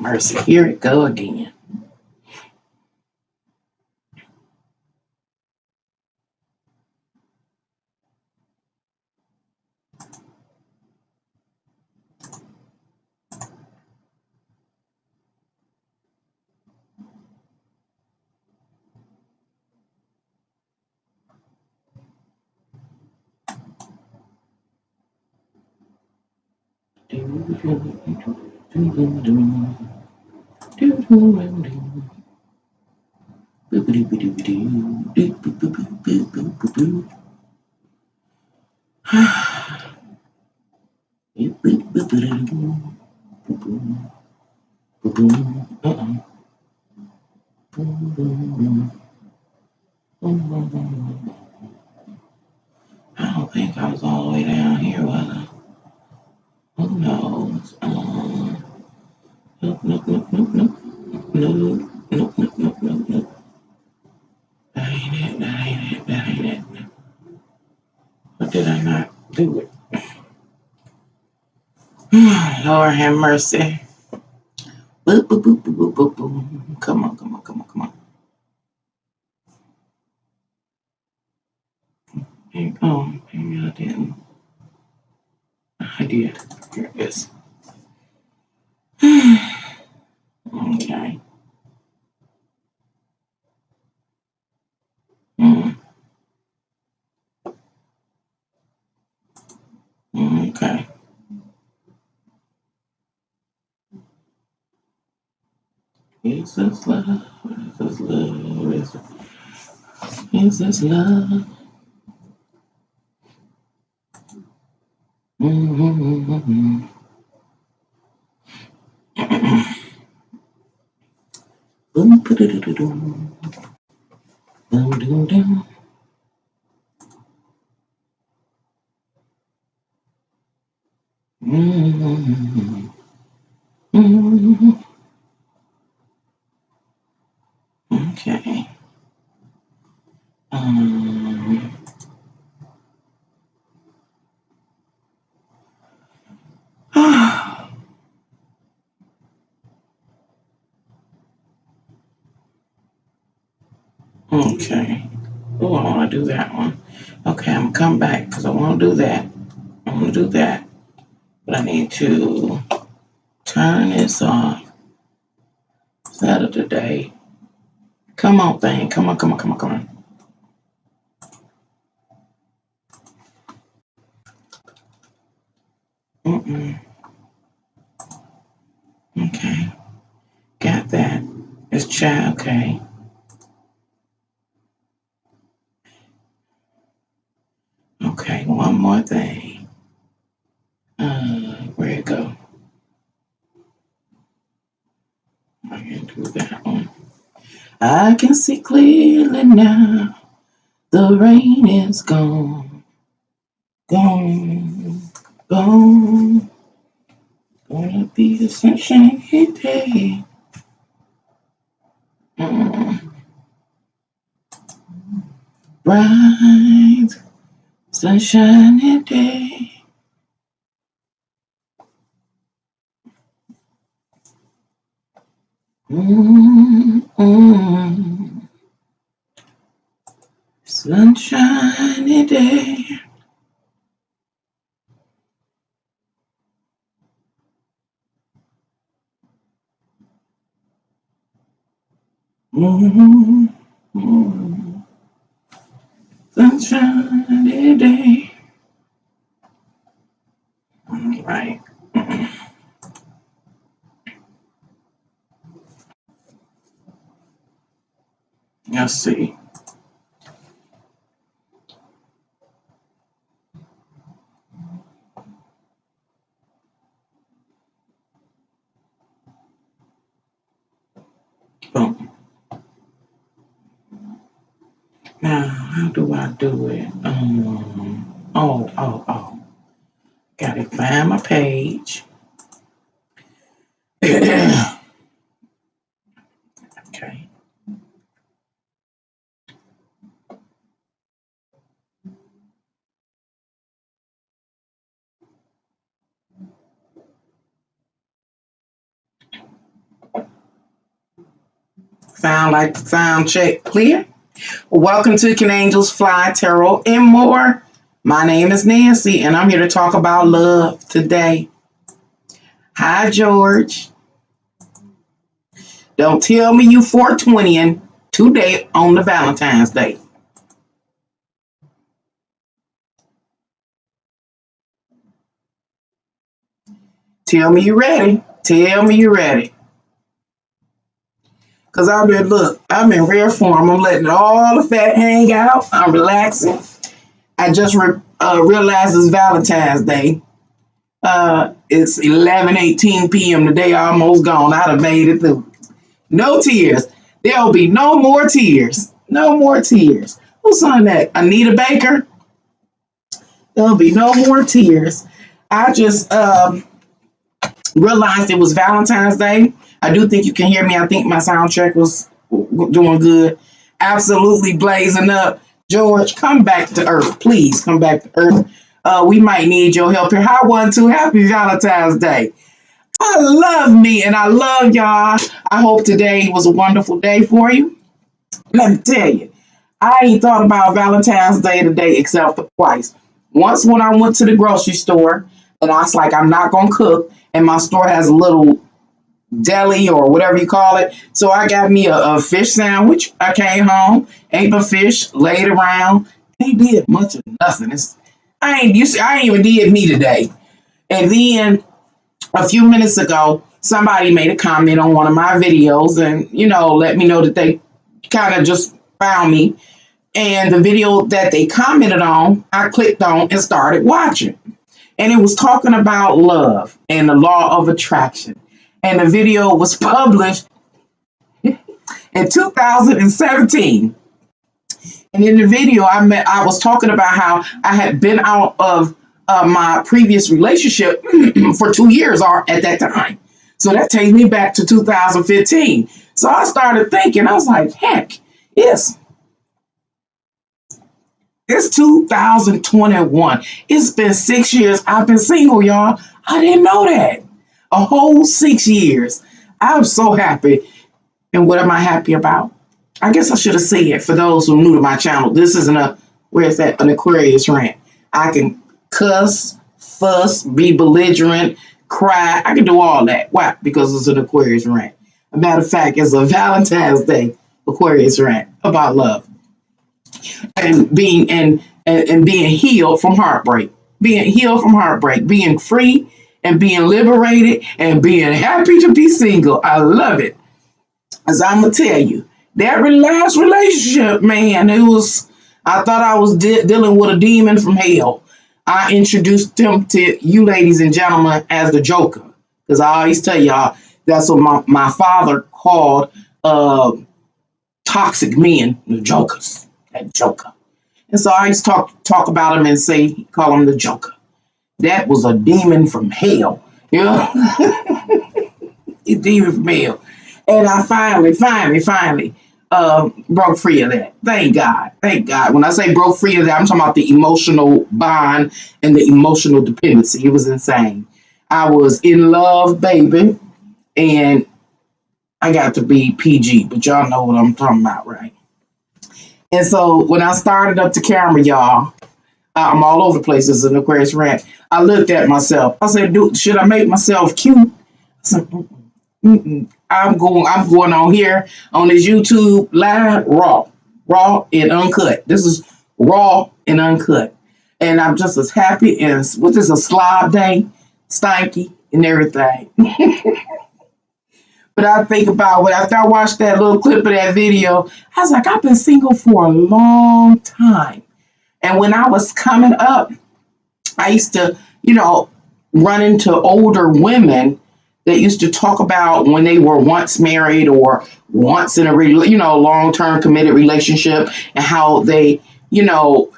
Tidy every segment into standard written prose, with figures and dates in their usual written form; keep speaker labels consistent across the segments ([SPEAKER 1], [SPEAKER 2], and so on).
[SPEAKER 1] mercy. Here it go again. I don't think I was all the way down here, was I? Who knows? Nope, nope, nope, nope, nope. Nope, nope, nope, nope, nope, nope. That ain't it, that ain't it, that ain't it. Or did I not do it? Lord have mercy. Boop, boop, boop, boop, boop, boop, boop. Come on, come on, come on, come on. Oh, maybe I didn't. I did. Here it is. Okay. Okay. Is this love? Is this love? Is this love? Mm-hmm. Boom, ba-da-da-da-dum. Dum, dum, dum. Mm-hmm. Mm-hmm. Okay. Okay. Oh, I want to do that one. Okay, I'm gonna come back because I want to do that. I want to do that, but I need to turn this off. Saturday. Come on, thing. Come on, come on, come on, come on. Okay. Got that. It's child. Okay. Okay. One more thing. Where'd it go? I can do that one. I can see clearly now. The rain is gone. Gone. Gone. Gonna be a sunshiny day. Bright, sunshiny day. Sunshiny day. Sunshiny day. All right. Let's see. Boom. Now, how do I do it? Oh. Gotta find my page. Okay. Sound like the sound check clear? Welcome to Can Angels Fly Tarot and More. My name is Nancy and I'm here to talk about love today. Hi, George. Don't tell me you 420ing today on the Valentine's Day. Tell me you ready. Tell me you ready. Because I'm in rare form. I'm letting all the fat hang out. I'm relaxing. I just realized it's Valentine's Day. It's 11:18 p.m. The day almost gone. I'd have made it through. No tears. There'll be no more tears. No more tears. Who's on that? Anita Baker? There'll be no more tears. I just realized it was Valentine's Day. I do think you can hear me. I think my sound check was doing good. Absolutely blazing up. George, come back to Earth. Please come back to Earth. We might need your help here. Hi, 1-2. Happy Valentine's Day. I love me and I love y'all. I hope today was a wonderful day for you. Let me tell you, I ain't thought about Valentine's Day today except for twice. Once when I went to the grocery store and I was like, I'm not going to cook. And my store has a little deli or whatever you call it. So I got me a fish sandwich. I came home, ate the fish, laid around. Ain't did much of nothing. I ain't even did me today. And then a few minutes ago, somebody made a comment on one of my videos and, let me know that they kind of just found me. And the video that they commented on, I clicked on and started watching. And it was talking about love and the law of attraction. And the video was published in 2017. And in the video, I was talking about how I had been out of my previous relationship for 2 years at that time. So that takes me back to 2015. So I started thinking, I was like, heck, it's 2021. It's been 6 years. I've been single, y'all. I didn't know that. A whole 6 years. I'm so happy. And what am I happy about? I guess I should have said it for those who are new to my channel. This isn't an Aquarius Rant. I can cuss, fuss, be belligerent, cry. I can do all that. Why? Because it's an Aquarius Rant. A matter of fact, it's a Valentine's Day Aquarius Rant about love. And being healed from heartbreak. Being healed from heartbreak. Being free and being liberated and being happy to be single. I love it. As I'm going to tell you, that last relationship, man, I thought I was dealing with a demon from hell. I introduced him to you ladies and gentlemen as the Joker. Because I always tell y'all, that's what my father called toxic men, the Jokers. That Joker. And so I used to talk about him and call him the Joker. That was a demon from hell. A demon from hell. And I finally broke free of that. Thank God. Thank God. When I say broke free of that, I'm talking about the emotional bond and the emotional dependency. It was insane. I was in love, baby. And I got to be PG, but y'all know what I'm talking about, right? And so when I started up the camera, y'all, I'm all over the place. This is an Aquarius Rant. I looked at myself. I said, dude, should I make myself cute? I said, I'm going on here on this YouTube live raw and uncut. This is raw and uncut. And I'm just as happy as, what is a slob day, stanky and everything. But I think about after I watched that little clip of that video, I was like, I've been single for a long time. And when I was coming up, I used to, run into older women that used to talk about when they were once married or once in a long-term committed relationship and how they,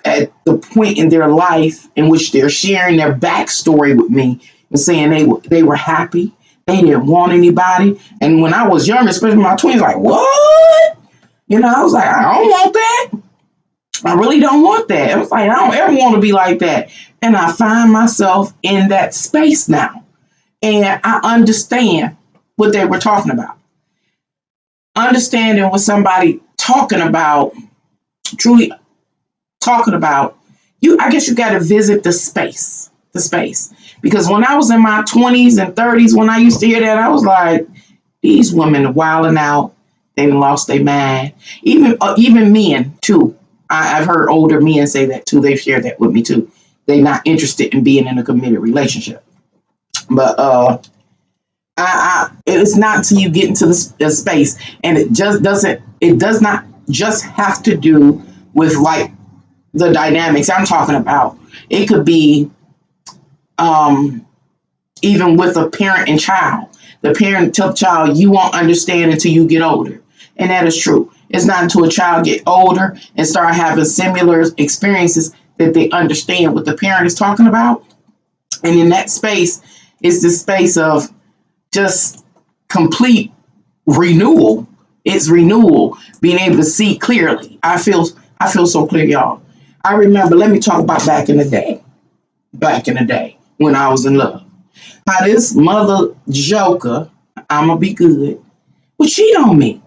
[SPEAKER 1] at the point in their life in which they're sharing their backstory with me and saying they were happy. They didn't want anybody. And when I was younger, especially my 20s, like, what? I was like, I don't want that. I really don't want that. I was like, I don't ever want to be like that. And I find myself in that space now. And I understand what they were talking about. understanding what somebody talking about, truly talking about, I guess you got to visit the space. Because when I was in my 20s and 30s, when I used to hear that, I was like, these women are wilding out. They lost their mind. Even men too. I've heard older men say that too. They've shared that with me too. They're not interested in being in a committed relationship. But it's not until you get into the space, and it just doesn't. It does not just have to do with like the dynamics I'm talking about. It could be even with a parent and child. The parent tell the child, you won't understand until you get older. And that is true. It's not until a child get older and start having similar experiences that they understand what the parent is talking about. And in that space, it's the space of just complete renewal. It's renewal, being able to see clearly. I feel so clear, y'all. I remember, let me talk about back in the day. Back in the day when I was in love. How this mother joker, I'ma be good, would cheat on me.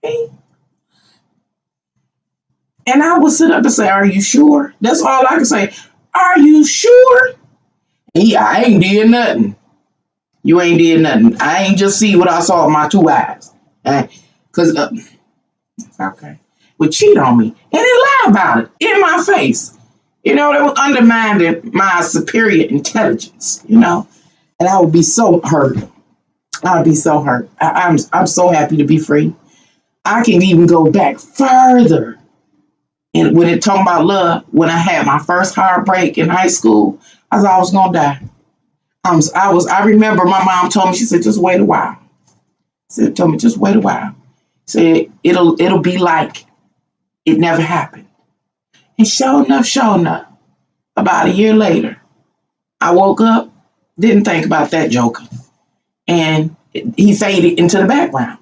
[SPEAKER 1] Okay? And I would sit up and say, are you sure? That's all I can say. Are you sure? I ain't did nothing. You ain't did nothing. I ain't just see what I saw with my two eyes. Because, okay. Would cheat on me. And then lie about it in my face. You know, that was undermining my superior intelligence, you know. And I would be so hurt. I would be so hurt. I'm so happy to be free. I can even go back further. And when it talking about love, when I had my first heartbreak in high school, I thought I was gonna die. I remember my mom told me, she said, just wait a while. Told me, just wait a while. Said it'll be like it never happened. And sure enough, about a year later, I woke up, didn't think about that joker. And he faded into the background.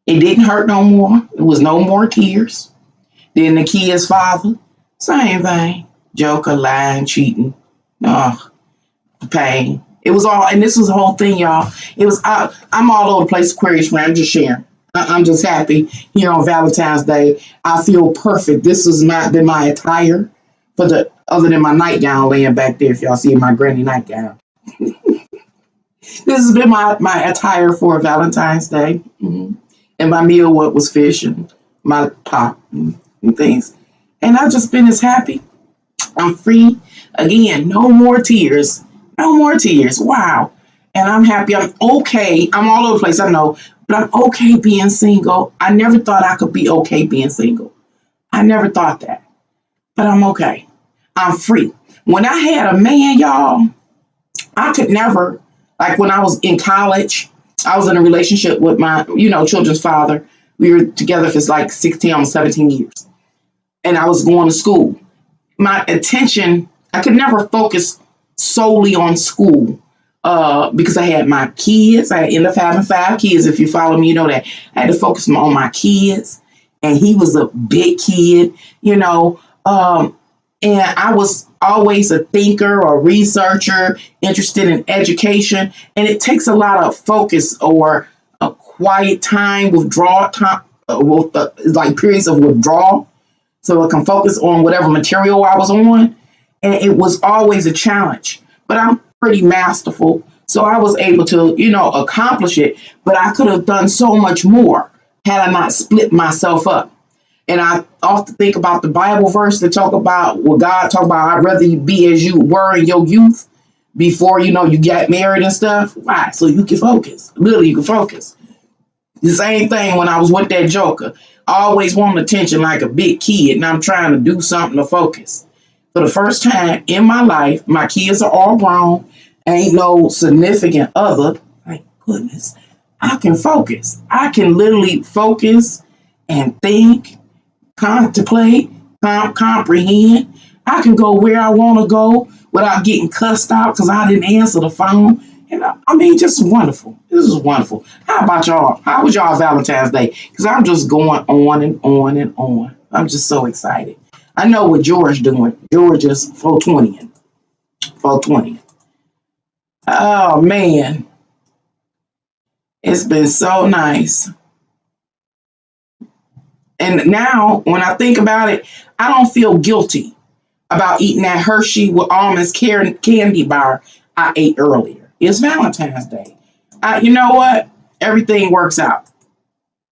[SPEAKER 1] It didn't hurt no more. It was no more tears. Then the kid's father, same thing. Joker, lying, cheating. Oh, the pain. It was all, and this was the whole thing, y'all. It was, I'm all over the place, Aquarius Rant. I'm just sharing. I'm just happy here on Valentine's Day. I feel perfect. This has been my attire for the other than my nightgown laying back there. If y'all see my granny nightgown, this has been my attire for Valentine's Day. Mm-hmm. And my meal, what was fish and my pop and things. And I've just been as happy. I'm free again. No more tears. No more tears. Wow. And I'm happy. I'm okay. I'm all over the place. I know. But I'm okay being single. I never thought I could be okay being single. I never thought that. But I'm okay. I'm free. When I had a man, y'all, I could never, like when I was in college, I was in a relationship with my, children's father. We were together for like 16, almost 17 years. And I was going to school. My attention, I could never focus solely on school. Because I had my kids. I ended up having 5 kids. If you follow me, you know that. I had to focus on my kids. And he was a big kid, and I was always a thinker or researcher, interested in education. And it takes a lot of focus or a quiet time, withdrawal time, like periods of withdrawal. So I can focus on whatever material I was on. And it was always a challenge. But I'm pretty masterful. So I was able to, accomplish it. But I could have done so much more had I not split myself up. And I often think about the Bible verse that talk about what God talk about. I'd rather you be as you were in your youth before, you got married and stuff. Why? So you can focus. Literally, you can focus. The same thing when I was with that joker. I always wanted attention like a big kid. And I'm trying to do something to focus. For the first time in my life, my kids are all grown. Ain't no significant other. Thank goodness. I can focus. I can literally focus and think, contemplate, comprehend. I can go where I want to go without getting cussed out because I didn't answer the phone. And just wonderful. This is wonderful. How about y'all? How was y'all Valentine's Day? Because I'm just going on and on and on. I'm just so excited. I know what George doing. George is 420. 420. Oh man. It's been so nice. And now when I think about it, I don't feel guilty about eating that Hershey with almonds candy bar I ate earlier. It's Valentine's Day. You know what? Everything works out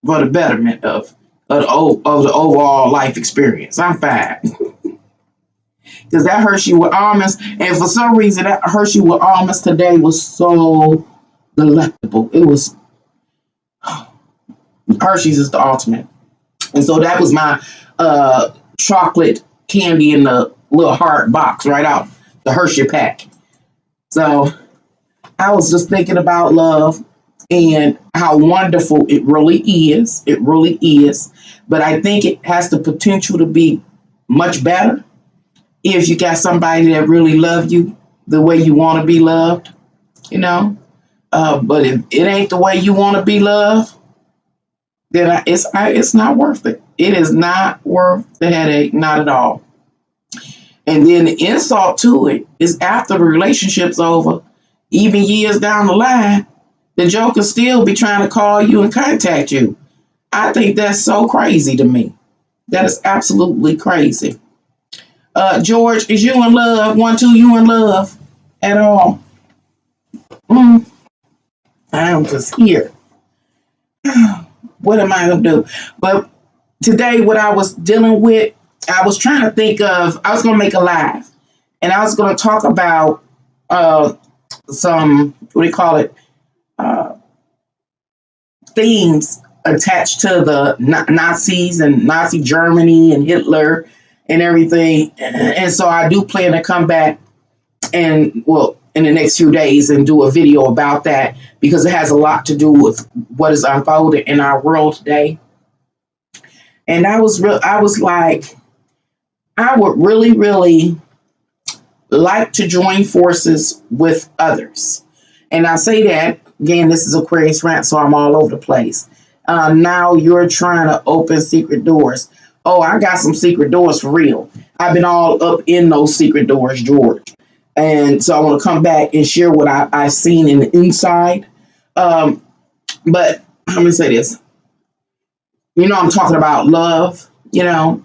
[SPEAKER 1] for the betterment of the overall life experience. I'm fine. Because that Hershey with almonds, and for some reason, that Hershey with almonds today was so delectable. It was, Hershey's is the ultimate. And so that was my chocolate candy in the little hard box right out the Hershey pack. So I was just thinking about love and how wonderful it really is. It really is. But I think it has the potential to be much better if you got somebody that really love you the way you want to be loved, you know. But if it ain't the way you want to be loved, then it's not worth it. It is not worth the headache, not at all. And then the insult to it is after the relationship's over, even years down the line, the joker still be trying to call you and contact you. I think that's so crazy to me. That is absolutely crazy. George, is you in love? 1, 2, you in love at all? I am just here. What am I going to do? But today, what I was dealing with, I was trying to think of, I was going to make a live. And I was going to talk about some, what do you call it, themes attached to the Nazis and Nazi Germany and Hitler and everything. And so I do plan to come back and, well, in the next few days and do a video about that because it has a lot to do with what is unfolding in our world today. And I was like, I would really, really like to join forces with others. And I say that, again, this is Aquarius Rant, so I'm all over the place. Now you're trying to open secret doors. Oh, I got some secret doors for real. I've been all up in those secret doors, George. And so I want to come back and share what I've seen in the inside. But I'm going to say this. You know, I'm talking about love, you know.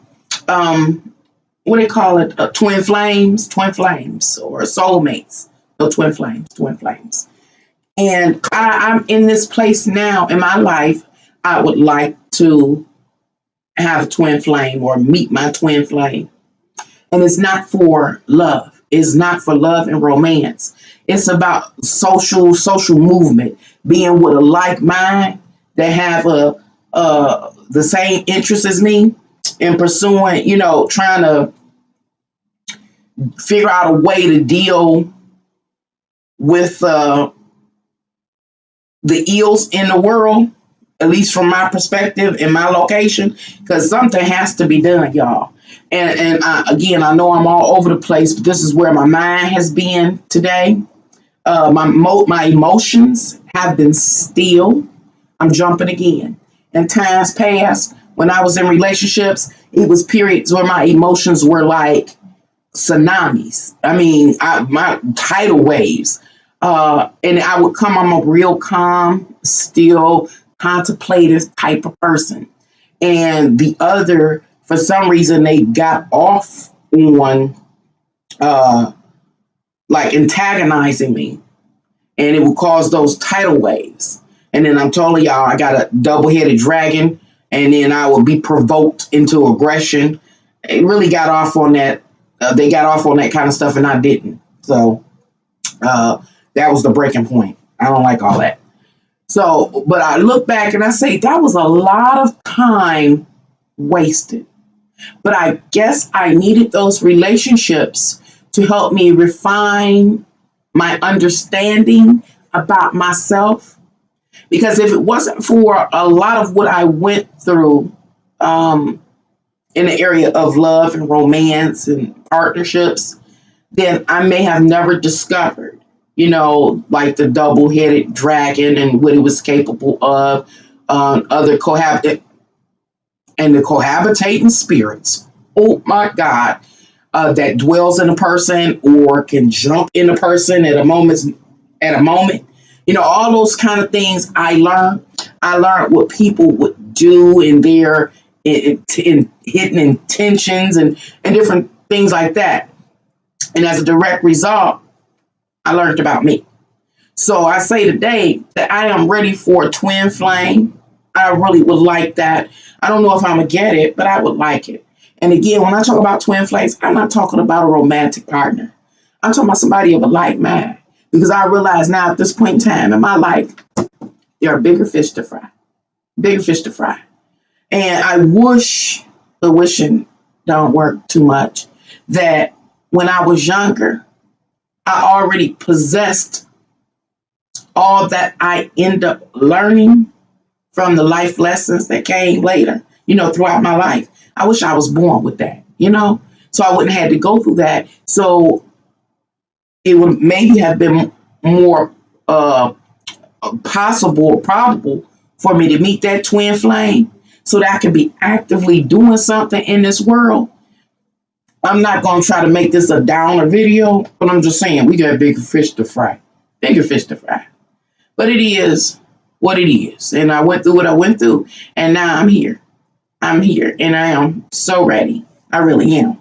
[SPEAKER 1] What do they call it? Twin flames or soulmates. No, twin flames. And I'm in this place now in my life. I would like to have a twin flame or meet my twin flame. And it's not for love. It's not for love and romance. It's about social movement, being with a like mind that have the same interests as me and pursuing, you know, trying to figure out a way to deal with the ills in the world, at least from my perspective and my location, because something has to be done, y'all. And again, I know I'm all over the place, but this is where my mind has been today. My emotions have been still. I'm jumping again. In times past, when I was in relationships, it was periods where my emotions were like tsunamis. I mean, my tidal waves. And I would come, I'm a real calm, still, contemplative type of person. And the other, for some reason, they got off on like antagonizing me. And it would cause those tidal waves. And then I'm telling y'all, I got a double-headed dragon. And then I would be provoked into aggression. It really got off on that. They got off on that kind of stuff, and I didn't. So that was the breaking point. I don't like all that. So, but I look back and I say that was a lot of time wasted. But I guess I needed those relationships to help me refine my understanding about myself. Because if it wasn't for a lot of what I went through in the area of love and romance and partnerships, then I may have never discovered, you know, like the double-headed dragon and what it was capable of, other the cohabitating spirits. Oh my God, that dwells in a person or can jump in a person at a moment. You know, all those kind of things I learned. I learned what people would do in their in hidden intentions and different things like that. And as a direct result, I learned about me. So I say today that I am ready for a twin flame. I really would like that. I don't know if I'm going to get it, but I would like it. And again, when I talk about twin flames, I'm not talking about a romantic partner. I'm talking about somebody of a like mind. Because I realize now at this point in time in my life, there are bigger fish to fry. Bigger fish to fry. And I wish, the wishing don't work too much, that when I was younger, I already possessed all that I end up learning from the life lessons that came later, throughout my life. I wish I was born with that, so I wouldn't have to go through that. So it would maybe have been more possible or probable for me to meet that twin flame so that I could be actively doing something in this world. I'm not going to try to make this a downer video, but I'm just saying we got bigger fish to fry. Bigger fish to fry. But it is what it is. And I went through what I went through. And now I'm here. I'm here. And I am so ready. I really am.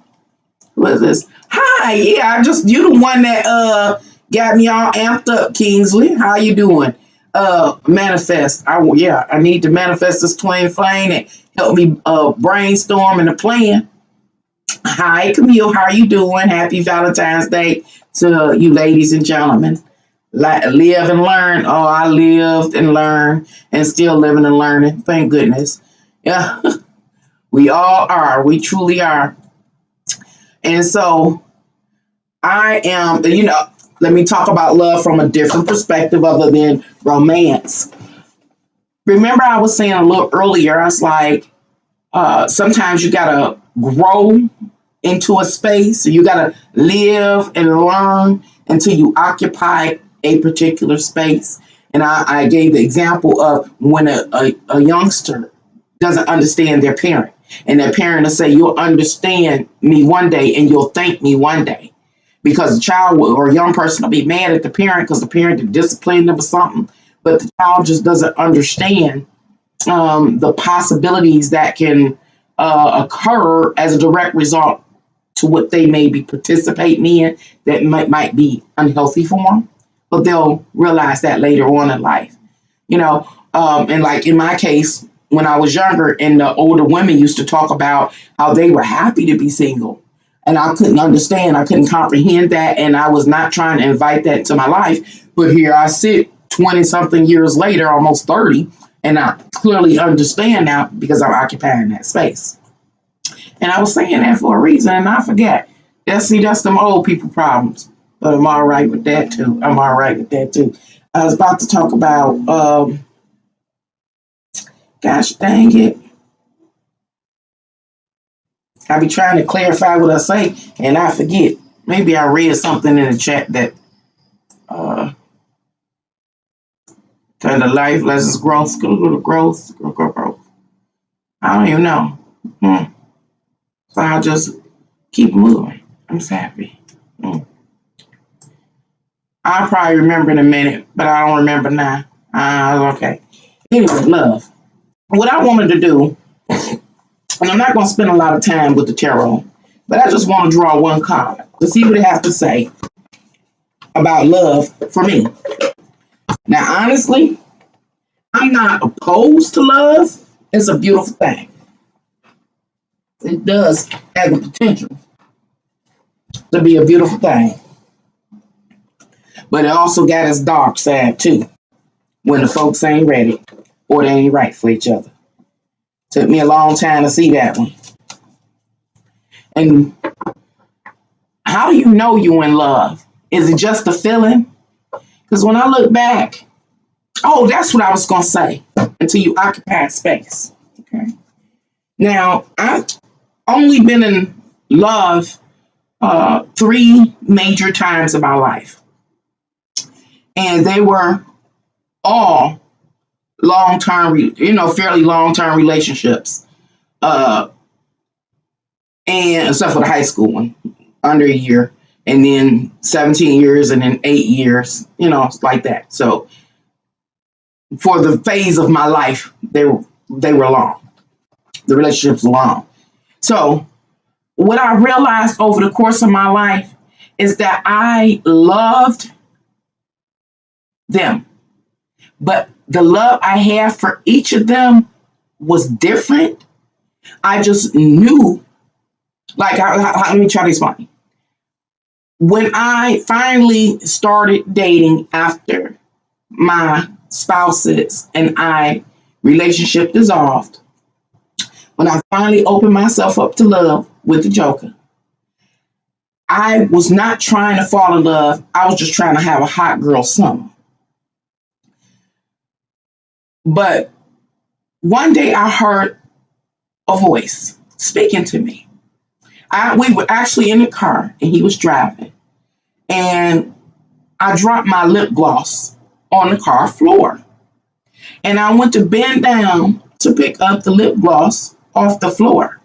[SPEAKER 1] What is this? Hi. Yeah, you the one that got me all amped up, Kingsley. How you doing? Manifest. I need to manifest this twin flame and help me brainstorm and a plan. Hi, Camille. How are you doing? Happy Valentine's Day to you ladies and gentlemen. Live and learn. Oh, I lived and learned and still living and learning. Thank goodness. Yeah, we all are. We truly are. And so I am, let me talk about love from a different perspective other than romance. Remember, I was saying a little earlier, I was like, sometimes you got to grow into a space. You got to live and learn until you occupy a particular space. And I gave the example of when a youngster doesn't understand their parent. And their parent will say, you'll understand me one day and you'll thank me one day. Because the child or a young person will be mad at the parent because the parent disciplined them or something. But the child just doesn't understand the possibilities that can occur as a direct result to what they may be participating in that might be unhealthy for them. But they'll realize that later on in life. And like in my case, when I was younger and the older women used to talk about how they were happy to be single. And I couldn't understand, I couldn't comprehend that. And I was not trying to invite that into my life. But here I sit 20 something years later, almost 30. And I clearly understand now because I'm occupying that space. And I was saying that for a reason and I forget. That's them old people problems. But I'm all right with that too. I was about to talk about, gosh dang it. I be trying to clarify what I say and I forget. Maybe I read something in the chat that kind of life lessons, growth. I don't even know. So I'll just keep moving. I'm just happy. I'll probably remember in a minute, but I don't remember now. Okay. Anyway, love. What I wanted to do, and I'm not going to spend a lot of time with the tarot, but I just want to draw one card to see what it has to say about love for me. Now, honestly, I'm not opposed to love. It's a beautiful thing. It does have the potential to be a beautiful thing. But it also got its dark side too, when the folks ain't ready or they ain't right for each other. Took me a long time to see that one. And how do you know you're in love? Is it just a feeling? Because when I look back, that's what I was going to say, until you occupy space. Okay. Now, I've only been in love 3 major times in my life. And they were all long-term, fairly long-term relationships. And except for the high school one, under a year. And then 17 years and then 8 years, like that. So for the phase of my life, they were long. The relationship's long. So what I realized over the course of my life is that I loved them, but the love I had for each of them was different. I just knew, like, let me try to explain. When I finally started dating after my spouses and I relationship dissolved, when I finally opened myself up to love with the Joker, I was not trying to fall in love. I was just trying to have a hot girl summer. But one day I heard a voice speaking to me. We were actually in the car and he was driving. And I dropped my lip gloss on the car floor. And I went to bend down to pick up the lip gloss off the floor.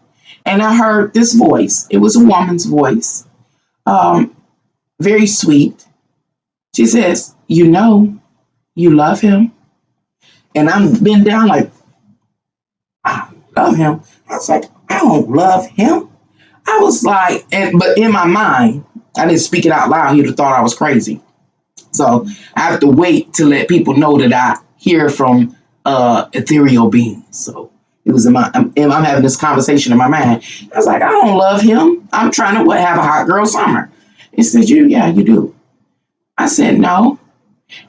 [SPEAKER 1] And I heard this voice. It was a woman's voice, very sweet. She says, "You know, you love him." And I'm bent down like, "I love him." I was like, "I don't love him." I was like, but in my mind, I didn't speak it out loud. He'd have thought I was crazy. So I have to wait to let people know that I hear from ethereal beings. So it was I'm having this conversation in my mind. I was like, "I don't love him. I'm trying to have a hot girl summer." He said, "Yeah, you do." I said, "No."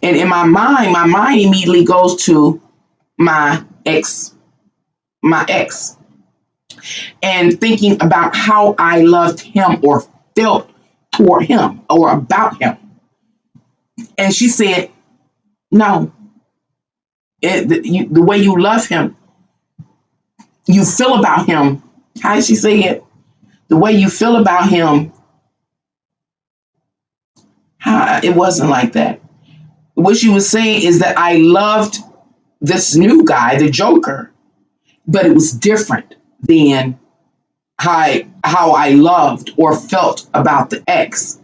[SPEAKER 1] And in my mind immediately goes to my ex, and thinking about how I loved him or felt toward him or about him. And she said, "No, the way you love him, you feel about him." How did she say it? The way you feel about him, it wasn't like that. What she was saying is that I loved this new guy, the Joker, but it was different than how I loved or felt about the ex.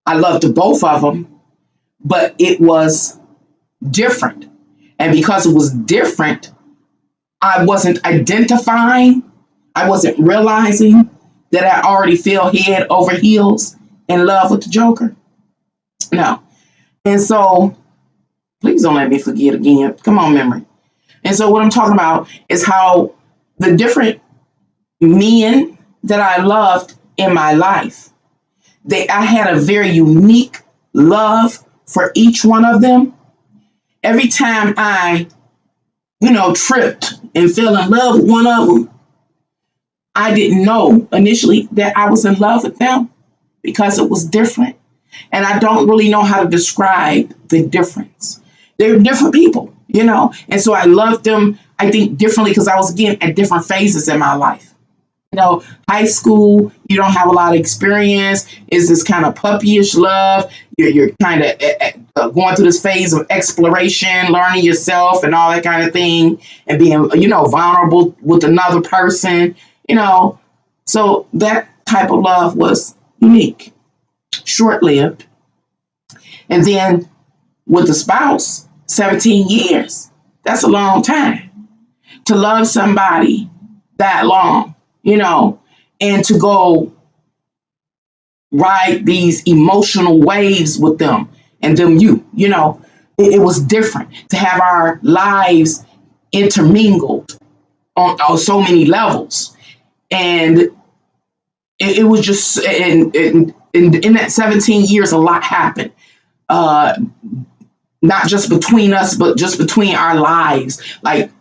[SPEAKER 1] I loved both of them, but it was different. And because it was different, I wasn't identifying, I wasn't realizing that I already fell head over heels in love with the Joker. No. And so, please don't let me forget again. Come on, memory. And so, what I'm talking about is how the different men that I loved in my life, I had a very unique love for each one of them. Every time I, tripped and fell in love with one of them, I didn't know initially that I was in love with them because it was different. And I don't really know how to describe the difference. They're different people, and so I loved them, I think, differently because I was, again, at different phases in my life. High school, you don't have a lot of experience. It's this kind of puppyish love. You're kind of going through this phase of exploration, learning yourself and all that kind of thing, and being, vulnerable with another person, So that type of love was unique, short-lived. And then with the spouse, 17 years, that's a long time to love somebody that long. And to go ride these emotional waves with them and them, it was different to have our lives intermingled on so many levels. And it was just, in that 17 years, a lot happened. Not just between us, but just between our lives, like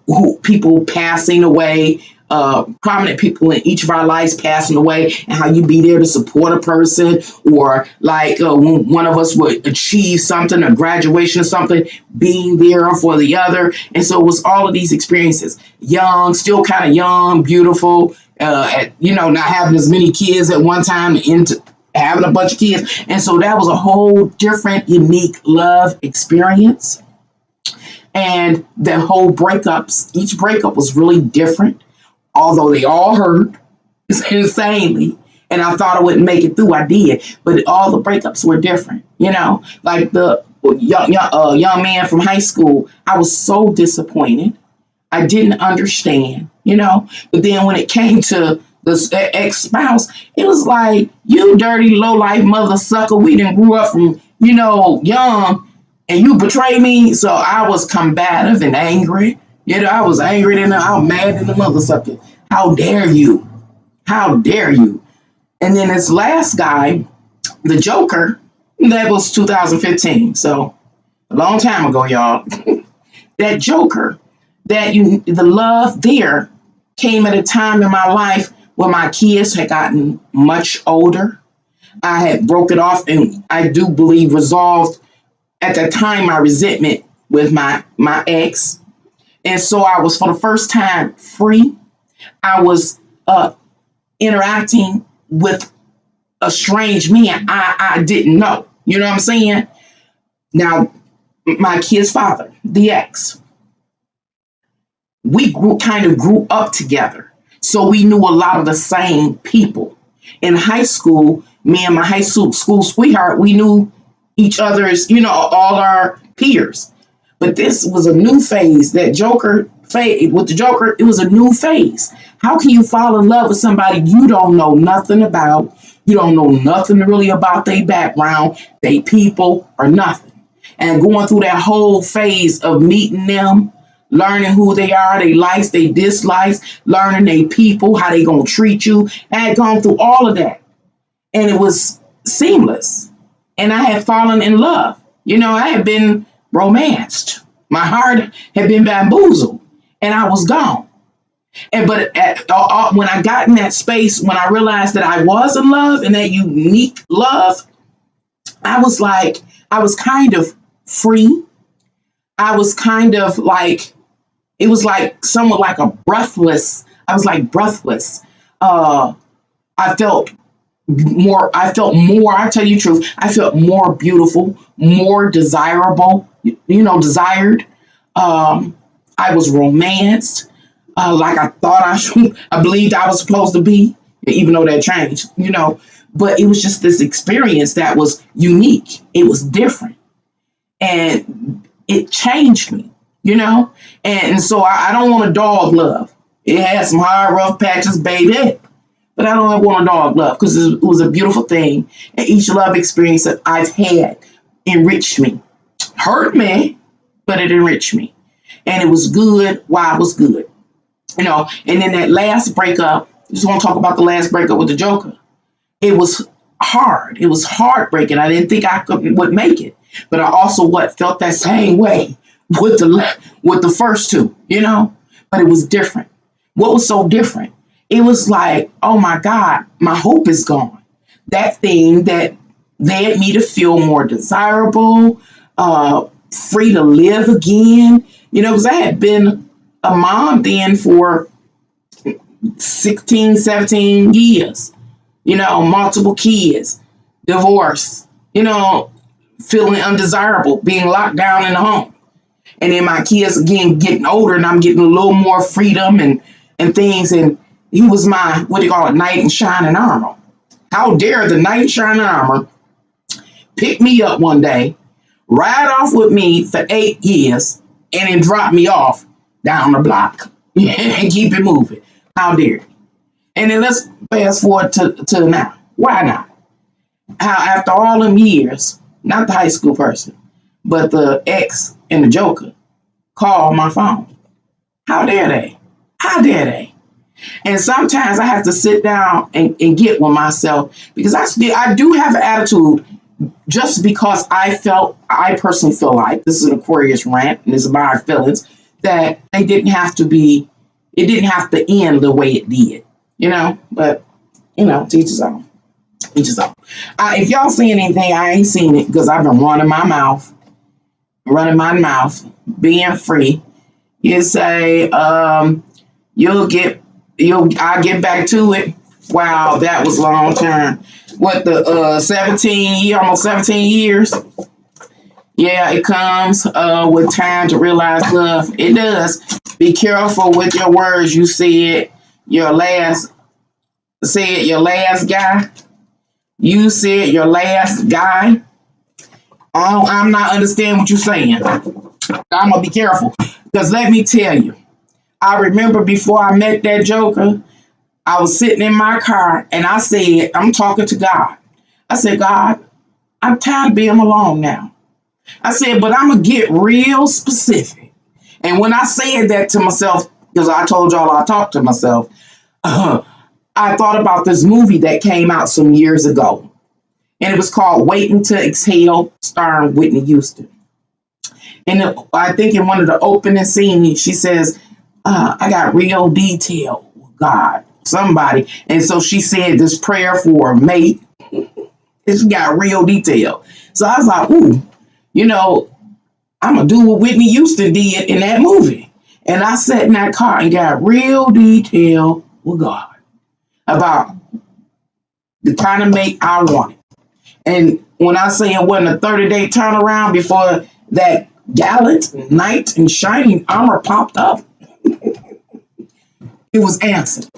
[SPEAKER 1] people passing away, prominent people in each of our lives passing away, and how you be there to support a person, or like when one of us would achieve something, a graduation or something, being there for the other. And so it was all of these experiences. Young, still kind of young, beautiful, not having as many kids at one time, into having a bunch of kids. And so that was a whole different, unique love experience. And the whole breakups, each breakup was really different, although they all hurt insanely. And I thought I wouldn't make it through. I did. But all the breakups were different, like the young man from high school. I was so disappointed. I didn't understand, you know. But then when it came to the ex-spouse, it was like, you dirty low-life mother sucker. We didn't grew up from, young, and you betray me. So I was combative and angry. I was angry and I was mad in the mother sucker. How dare you? How dare you? And then this last guy, the Joker, that was 2015. So a long time ago, y'all. That Joker, the love there came at a time in my life when my kids had gotten much older. I had broke it off, and I do believe resolved at that time my resentment with my ex. And so I was, for the first time, free. I was interacting with a strange man I didn't know. You know what I'm saying? Now, my kid's father, the ex, we kind of grew up together. So we knew a lot of the same people. In high school, me and my high school sweetheart, we knew each other's, all our peers. But this was a new phase. That Joker phase, with the Joker, it was a new phase. How can you fall in love with somebody you don't know nothing about? You don't know nothing really about their background, their people, or nothing. And going through that whole phase of meeting them, learning who they are, their likes, their dislikes, learning their people, how they gonna treat you. I had gone through all of that. And it was seamless. And I had fallen in love. I had been romanced. My heart had been bamboozled. And I was gone. But when I got in that space, when I realized that I was in love, and that unique love, I was kind of free. I was kind of like, it was like somewhat like a breathless. I was like breathless. I felt more, I tell you the truth, I felt more beautiful, more desirable, desired. I was romanced, like I thought I believed I was supposed to be, even though that changed, but it was just this experience that was unique. It was different. And it changed me, and so I don't want a dog love. It had some hard, rough patches, baby. But I don't want a dog love, because it was a beautiful thing. And each love experience that I've had enriched me. Hurt me, but it enriched me. And it was good while it was good. And then that last breakup, just want to talk about the last breakup with the Joker. It was hard. It was heartbreaking. I didn't think I would make it. But I also felt that same way with the first two, But it was different. What was so different? It was like, oh my God, my hope is gone. That thing that led me to feel more desirable, free to live again, because I had been a mom then for 16, 17 years, multiple kids, divorce, feeling undesirable, being locked down in the home. And then my kids, again, getting older, and I'm getting a little more freedom and things. And he was my, knight in shining armor. How dare the knight in shining armor pick me up one day, ride off with me for 8 years, and then drop me off down the block and keep it moving. How dare he? And then let's fast forward to now. Why not? How after all them years, not the high school person, but the ex and the Joker call my phone. How dare they? How dare they? And sometimes I have to sit down and get with myself, because I do have an attitude, just because I personally feel like, this is an Aquarius rant and this is my feelings, that it didn't have to end the way it did, but teach his own. Teach his own. If y'all seeing anything, I ain't seen it, because I've been running my mouth, being free. You say, I'll get back to it. Wow, that was long term. What, the almost 17 years? Yeah, it comes with time to realize love. It does. Be careful with your words. You said your last guy. You said your last guy. I'm not understanding what you're saying. I'm gonna be careful, because let me tell you, I remember before I met that joker, I was sitting in my car and I said, I'm talking to God. I said, God, I'm tired of being alone now. I said, but I'm going to get real specific. And when I said that to myself, because I told y'all I talked to myself, I thought about this movie that came out some years ago. And it was called Waiting to Exhale, starring Whitney Houston. And I think in one of the opening scenes, she says, I got real detail with God, somebody. And so she said this prayer for a mate. And she got real detail. So I was like, ooh, you know, I'm going to do what Whitney Houston did in that movie. And I sat in that car and got real detail with God about the kind of mate I wanted. And when I say it wasn't a 30-day turnaround before that gallant knight in shining armor popped up, it was answered.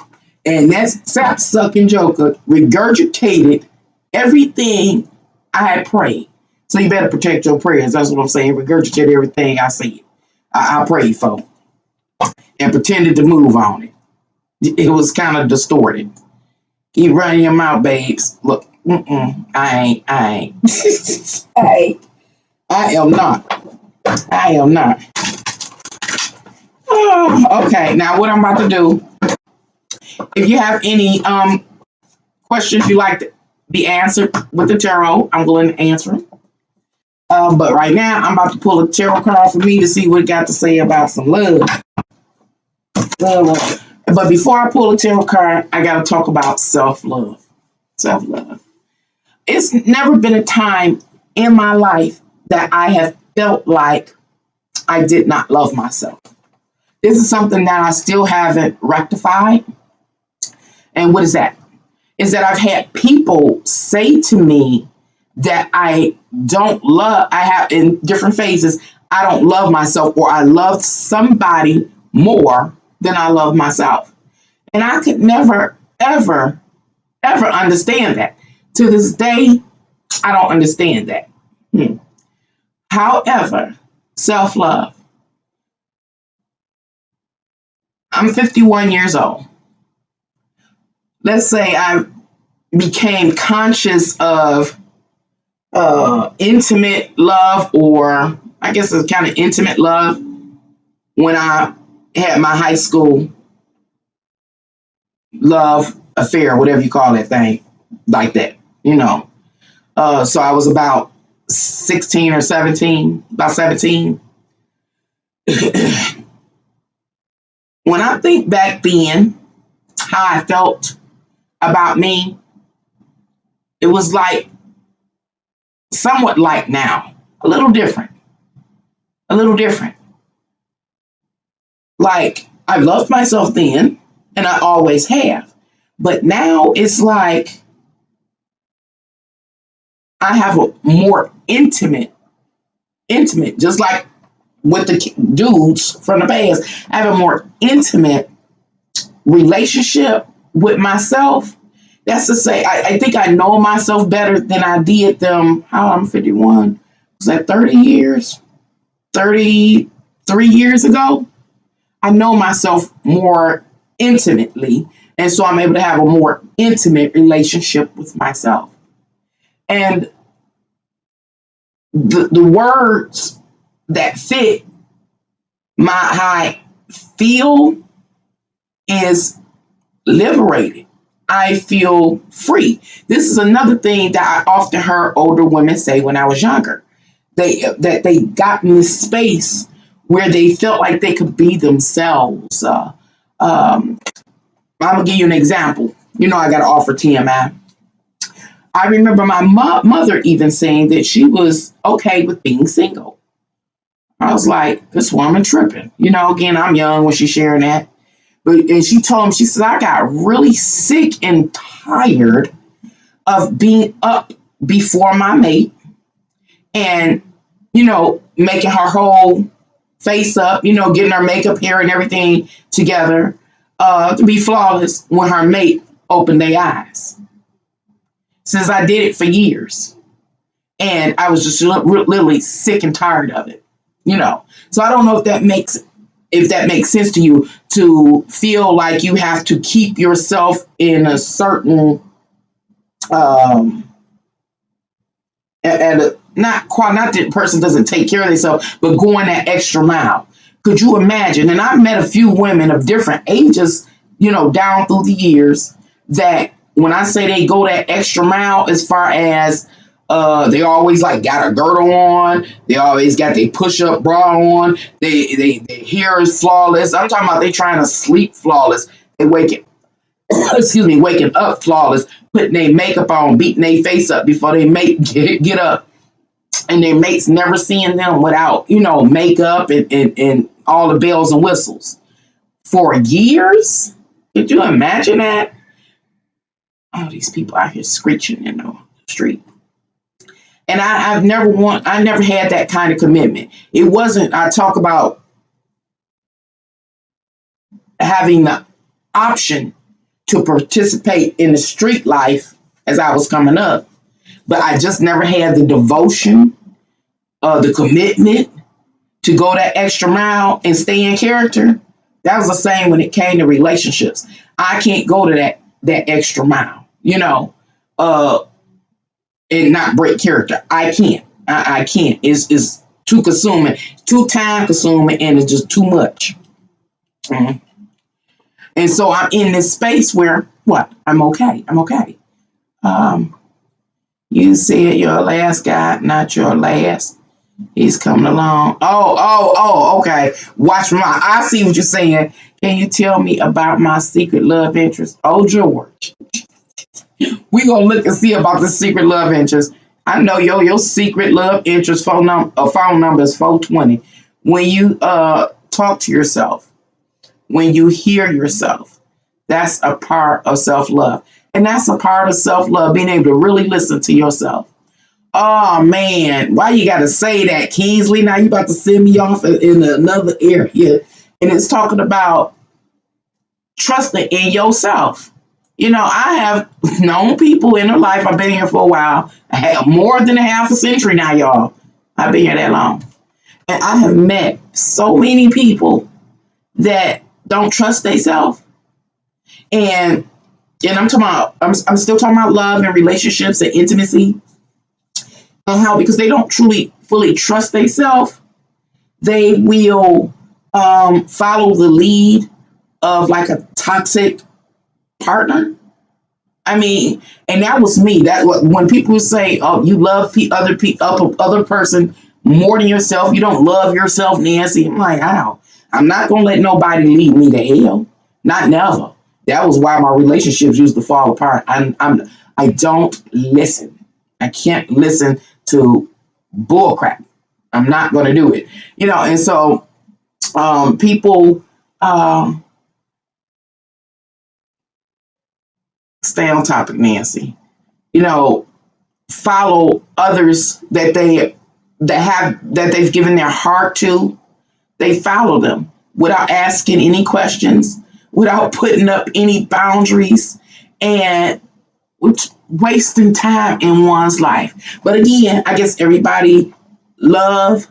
[SPEAKER 1] And that sap sucking joker regurgitated everything I had prayed. So you better protect your prayers. That's what I'm saying. Regurgitate everything I said. I prayed for and pretended to move on it. It was kind of distorted. Keep running your mouth, babes. Look, I ain't. I am not. I am not. Oh, okay, now what I'm about to do, if you have any questions you like to be answered with the tarot, I'm going to answer them. But right now, I'm about to pull a tarot card for me to see what it got to say about some love. But before I pull a tarot card, I got to talk about self-love. Self-love. It's never been a time in my life that I have felt like I did not love myself. This is something that I still haven't rectified. And what is that? Is that I've had people say to me that I don't love, I have in different phases, I don't love myself or I love somebody more than I love myself. And I could never, ever, ever understand that. To this day, I don't understand that. However, self-love. I'm 51 years old. Let's say I became conscious of intimate love, or I guess it's kind of intimate love, when I had my high school love affair, whatever you call that thing, like that, you know. So I was about 16 or 17, about 17. When I think back then, how I felt about me, it was like somewhat like now, a little different, a little different. Like I loved myself then, and I always have. But now it's like I have a more intimate, just like with the dudes from the past. I have a more intimate relationship with myself. That's to say, I think I know myself better than I did them. How I'm 51. Was that 30 years? 33 years ago? I know myself more intimately. And so I'm able to have a more intimate relationship with myself. And the words that fit how I feel is liberated. I feel free. This is another thing that I often heard older women say when I was younger. They got in this space where they felt like they could be themselves. I'm gonna give you an example. You know, I got to offer TMI. I remember my mother even saying that she was okay with being single. I was like, this woman tripping. You know, again, I'm young when she's sharing that. And she told me, she said, I got really sick and tired of being up before my mate and, you know, making her whole face up, you know, getting her makeup, hair, and everything together to be flawless when her mate opened their eyes. Since I did it for years. And I was just literally sick and tired of it, you know. So I don't know if that makes if that makes sense to you, to feel like you have to keep yourself in a certain um at a not that person doesn't take care of themselves, but going that extra mile. Could you imagine? And I've met a few women of different ages, down through the years, that when I say they go that extra mile, as far as they always like got a girdle on, they always got their push-up bra on, their hair is flawless. I'm talking about they trying to sleep flawless. They waking excuse me, waking up flawless, putting their makeup on, beating their face up before they get up, and their mates never seeing them without, makeup and all the bells and whistles for years. Could you imagine that? All these people out here screeching in the street. And I never had that kind of commitment. It wasn't, I talk about having the option to participate in the street life as I was coming up, but I just never had the devotion, the commitment to go that extra mile and stay in character. That was the same when it came to relationships. I can't go to that extra mile, and not break character. I can't. I can't. It's too consuming, too time consuming, and it's just too much. Mhm. And so I'm in this space where what? I'm okay. I'm okay. Um, you said your last guy, not your last. He's coming along. Okay. Watch my. I see what you're saying. Can you tell me about my secret love interest? Oh, George. We gonna look and see about the secret love interest. I know your secret love interest phone number is 420. When you talk to yourself, when you hear yourself, that's a part of self love, and that's a part of self love. Being able to really listen to yourself. Oh man, why you gotta say that, Kingsley? Now you about to send me off in another area, and it's talking about trusting in yourself. I have known people in their life. I've been here for a while. I have more than a half a century now, y'all. I've been here that long. And I have met so many people that don't trust themselves. And I'm talking about, I'm still talking about love and relationships and intimacy. And how, because they don't truly fully trust themselves, they will follow the lead of like a toxic partner. I mean, and that was me. That when people say, "Oh, you love other person more than yourself," you don't love yourself, Nancy. I'm like, how? I'm not gonna let nobody lead me to hell. Not never. That was why my relationships used to fall apart. I don't listen. I can't listen to bullcrap. I'm not gonna do it. And so people. Stay on topic, Nancy. Follow others that they've given their heart to. They follow them without asking any questions, without putting up any boundaries, and wasting time in one's life. But again, I guess everybody life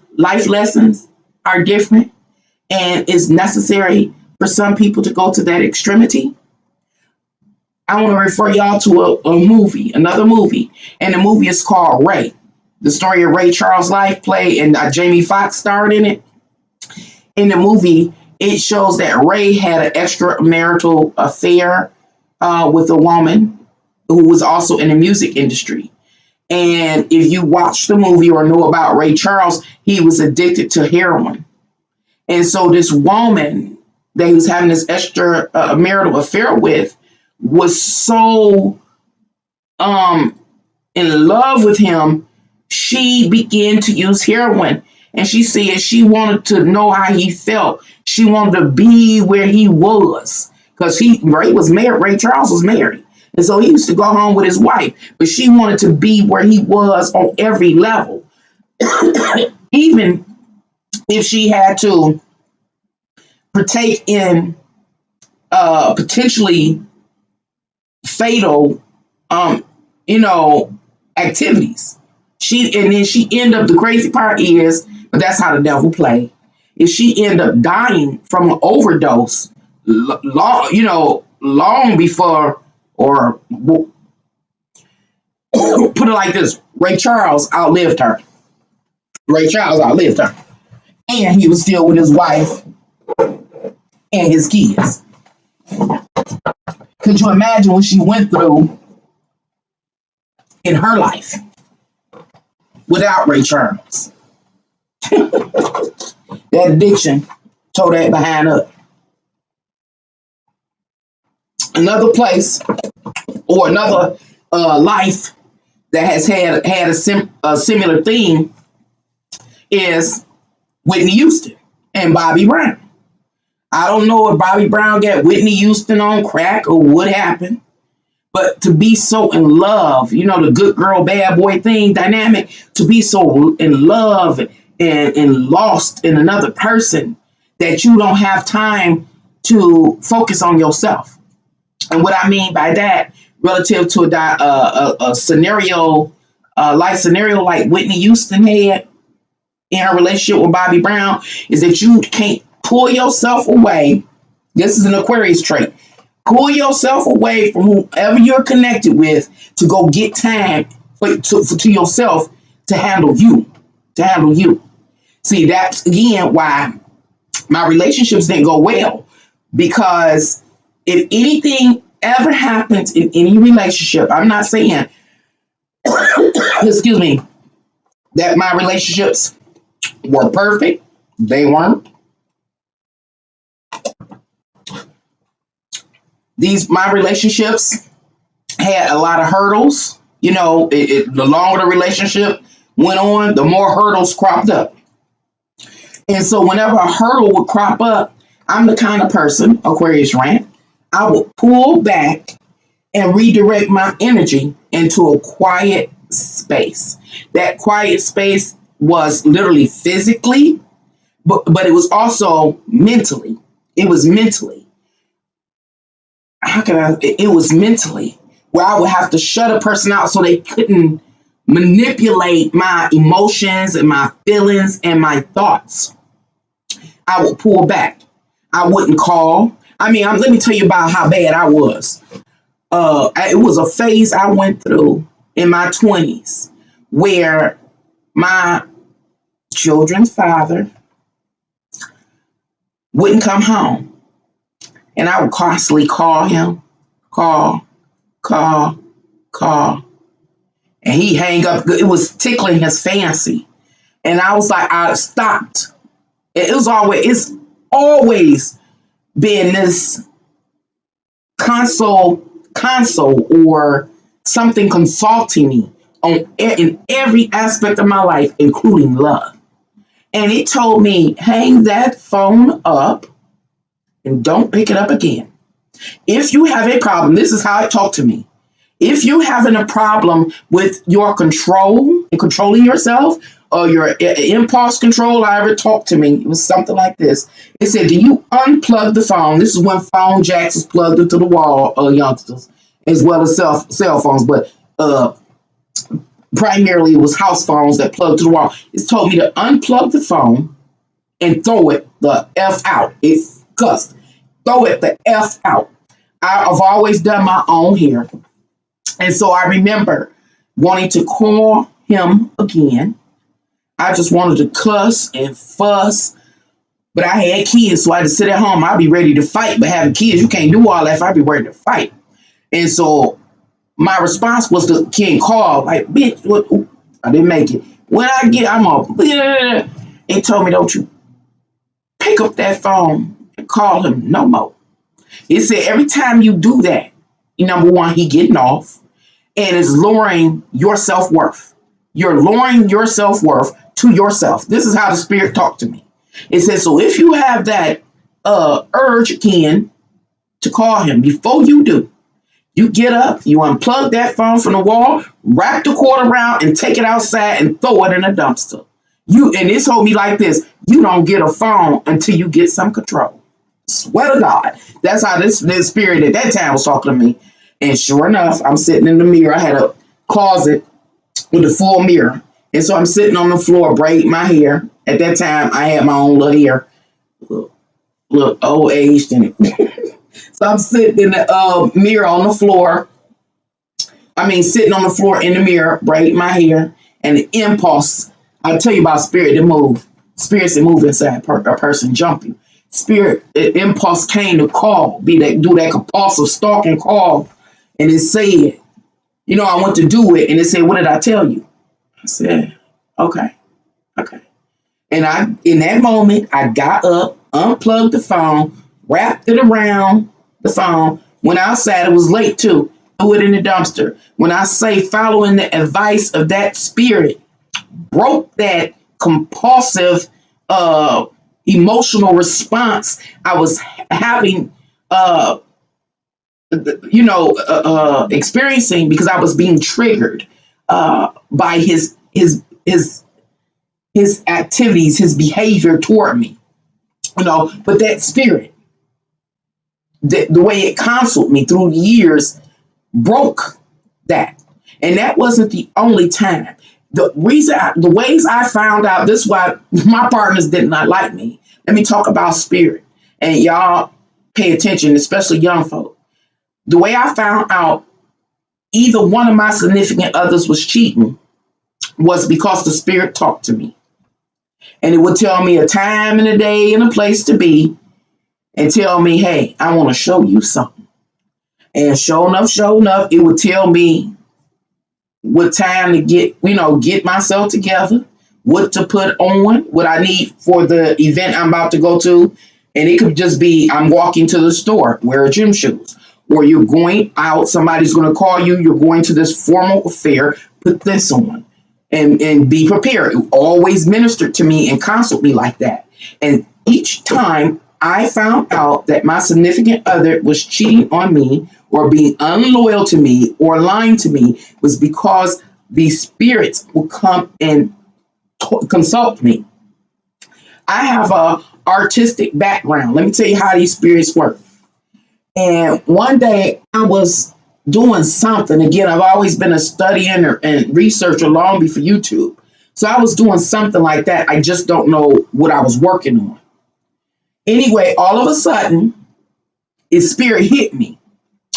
[SPEAKER 1] lessons are different, and it's necessary for some people to go to that extremity. I want to refer y'all to another movie, and the movie is called Ray. The story of Ray Charles' life played, and Jamie Foxx starred in it. In the movie, it shows that Ray had an extramarital affair with a woman who was also in the music industry. And if you watch the movie or know about Ray Charles, he was addicted to heroin. And so this woman that he was having this extramarital affair with was so in love with him, she began to use heroin. And she said she wanted to know how he felt. She wanted to be where he was. Because Ray was married, Ray Charles was married. And so he used to go home with his wife. But she wanted to be where he was on every level. Even if she had to partake in potentially fatal activities. She ended up, the crazy part is, but that's how the devil play. is she ended up dying from an overdose long before, or put it like this, Ray Charles outlived her. Ray Charles outlived her. And he was still with his wife and his kids. Could you imagine what she went through in her life without Ray Charles? That addiction tore that behind up. Another place or another life that has had a similar theme is Whitney Houston and Bobby Brown. I don't know if Bobby Brown got Whitney Houston on crack or what happened, but to be so in love, the good girl, bad boy thing dynamic, to be so in love and lost in another person that you don't have time to focus on yourself. And what I mean by that, relative to a scenario, life scenario like Whitney Houston had in her relationship with Bobby Brown, is that you can't pull yourself away. This is an Aquarius trait. Pull yourself away from whoever you're connected with to go get time to yourself to handle you. To handle you. See, that's again why my relationships didn't go well. Because if anything ever happens in any relationship, I'm not saying, excuse me, that my relationships were perfect. They weren't. My relationships had a lot of hurdles. The longer the relationship went on, the more hurdles cropped up. And so whenever a hurdle would crop up, I'm the kind of person, Aquarius Rant, I would pull back and redirect my energy into a quiet space. That quiet space was literally physically, but it was also mentally. It was mentally. It was mentally where I would have to shut a person out so they couldn't manipulate my emotions and my feelings and my thoughts. I would pull back. I wouldn't call. Let me tell you about how bad I was. It was a phase I went through in my 20s where my children's father wouldn't come home. And I would constantly call him, call. And he hang up. It was tickling his fancy. And I was like, I stopped. It's always been this console or something consulting me in every aspect of my life, including love. And it told me, hang that phone up and don't pick it up again. If you have a problem, this is how it talked to me. If you're having a problem with your control and controlling yourself or your impulse control, however it talked to me, it was something like this. It said, do you unplug the phone? This is when phone jacks was plugged into the wall, youngsters, as well as cell phones. But primarily it was house phones that plugged to the wall. It told me to unplug the phone and throw it the F out. It cussed. Throw it the F out. I've always done my own hair. And so I remember wanting to call him again. I just wanted to cuss and fuss. But I had kids, so I had to sit at home. I'd be ready to fight. But having kids, you can't do all that if I'd be ready to fight. And so my response was to King call, like, bitch, what? I didn't make it. When I get, I'm all, it told me, don't you pick up that phone and call him no more. It said every time you do that, number one, he getting off and is lowering your self-worth. You're lowering your self-worth to yourself. This is how the spirit talked to me. It says, so if you have that urge again to call him, before you do, you get up, you unplug that phone from the wall, wrap the cord around and take it outside and throw it in a dumpster. And it told me like this, you don't get a phone until you get some control. Swear to God. That's how this spirit at that time was talking to me. And sure enough, I'm sitting in the mirror. I had a closet with a full mirror. And so I'm sitting on the floor, braiding my hair. At that time, I had my own little hair, little old aged in it. So I'm sitting in the mirror on the floor. I mean, sitting on the floor in the mirror, braiding my hair, and the impulse. I tell you about spirit that move. Spirits that move inside a person jumping. Spirit impulse came to call, do that compulsive stalking call, and it said, I want to do it, and it said, "What did I tell you?" I said, "Okay, okay." And in that moment, I got up, unplugged the phone, wrapped it around the phone. Went outside. It was late too. Threw it in the dumpster. When I say following the advice of that spirit, broke that compulsive emotional response I was having, experiencing because I was being triggered by his activities, his behavior toward me. But that spirit, the way it counseled me through the years, broke that. And that wasn't the only time. The ways I found out, this is why my partners did not like me. Let me talk about spirit. And y'all pay attention, especially young folk. The way I found out either one of my significant others was cheating was because the spirit talked to me. And it would tell me a time and a day and a place to be and tell me, "Hey, I want to show you something." And sure enough, it would tell me what time to get myself together, what to put on, what I need for the event I'm about to go to. And it could just be I'm walking to the store, wear gym shoes. Or you're going out, somebody's going to call you, you're going to this formal affair, put this on and be prepared. It always ministered to me and counseled me like that. And each time I found out that my significant other was cheating on me or being unloyal to me or lying to me was because these spirits would come and consult me. I have a artistic background. Let me tell you how these spirits work. And one day I was doing something. Again, I've always been a studier and researcher long before YouTube. So I was doing something like that. I just don't know what I was working on. Anyway, all of a sudden, his spirit hit me.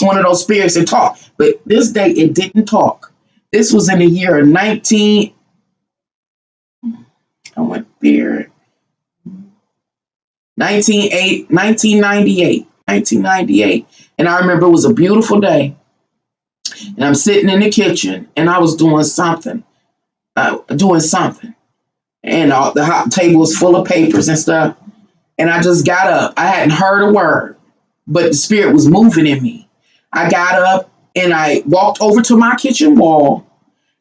[SPEAKER 1] One of those spirits that talk. But this day, it didn't talk. This was in the year of 1998. 1998. And I remember it was a beautiful day. And I'm sitting in the kitchen and I was doing something. And the hot table was full of papers and stuff. And I just got up. I hadn't heard a word, but the spirit was moving in me. I got up and I walked over to my kitchen wall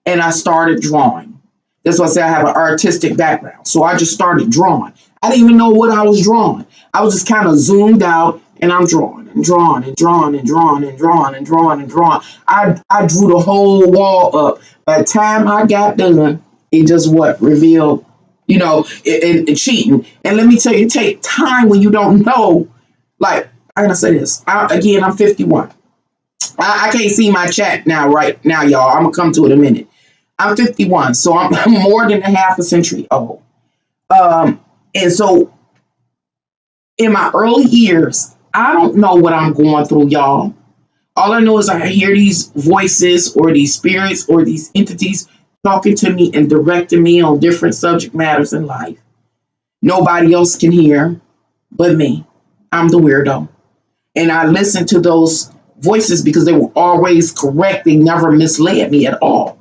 [SPEAKER 1] and I started drawing. That's why I say I have an artistic background. So I just started drawing. I didn't even know what I was drawing. I was just kind of zoomed out and I'm drawing and drawing and drawing and drawing and drawing and drawing and drawing. I drew the whole wall up. By the time I got done, it just revealed, and cheating. And let me tell you, it takes time when you don't know. Like, I'm going to say this. I'm 51. I can't see my chat right now, y'all. I'm going to come to it in a minute. I'm 51, so I'm more than a half a century old. And so in my early years, I don't know what I'm going through, y'all. All I know is I hear these voices or these spirits or these entities talking to me and directing me on different subject matters in life. Nobody else can hear but me. I'm the weirdo. And I listen to those voices because they were always correct. They never misled me at all.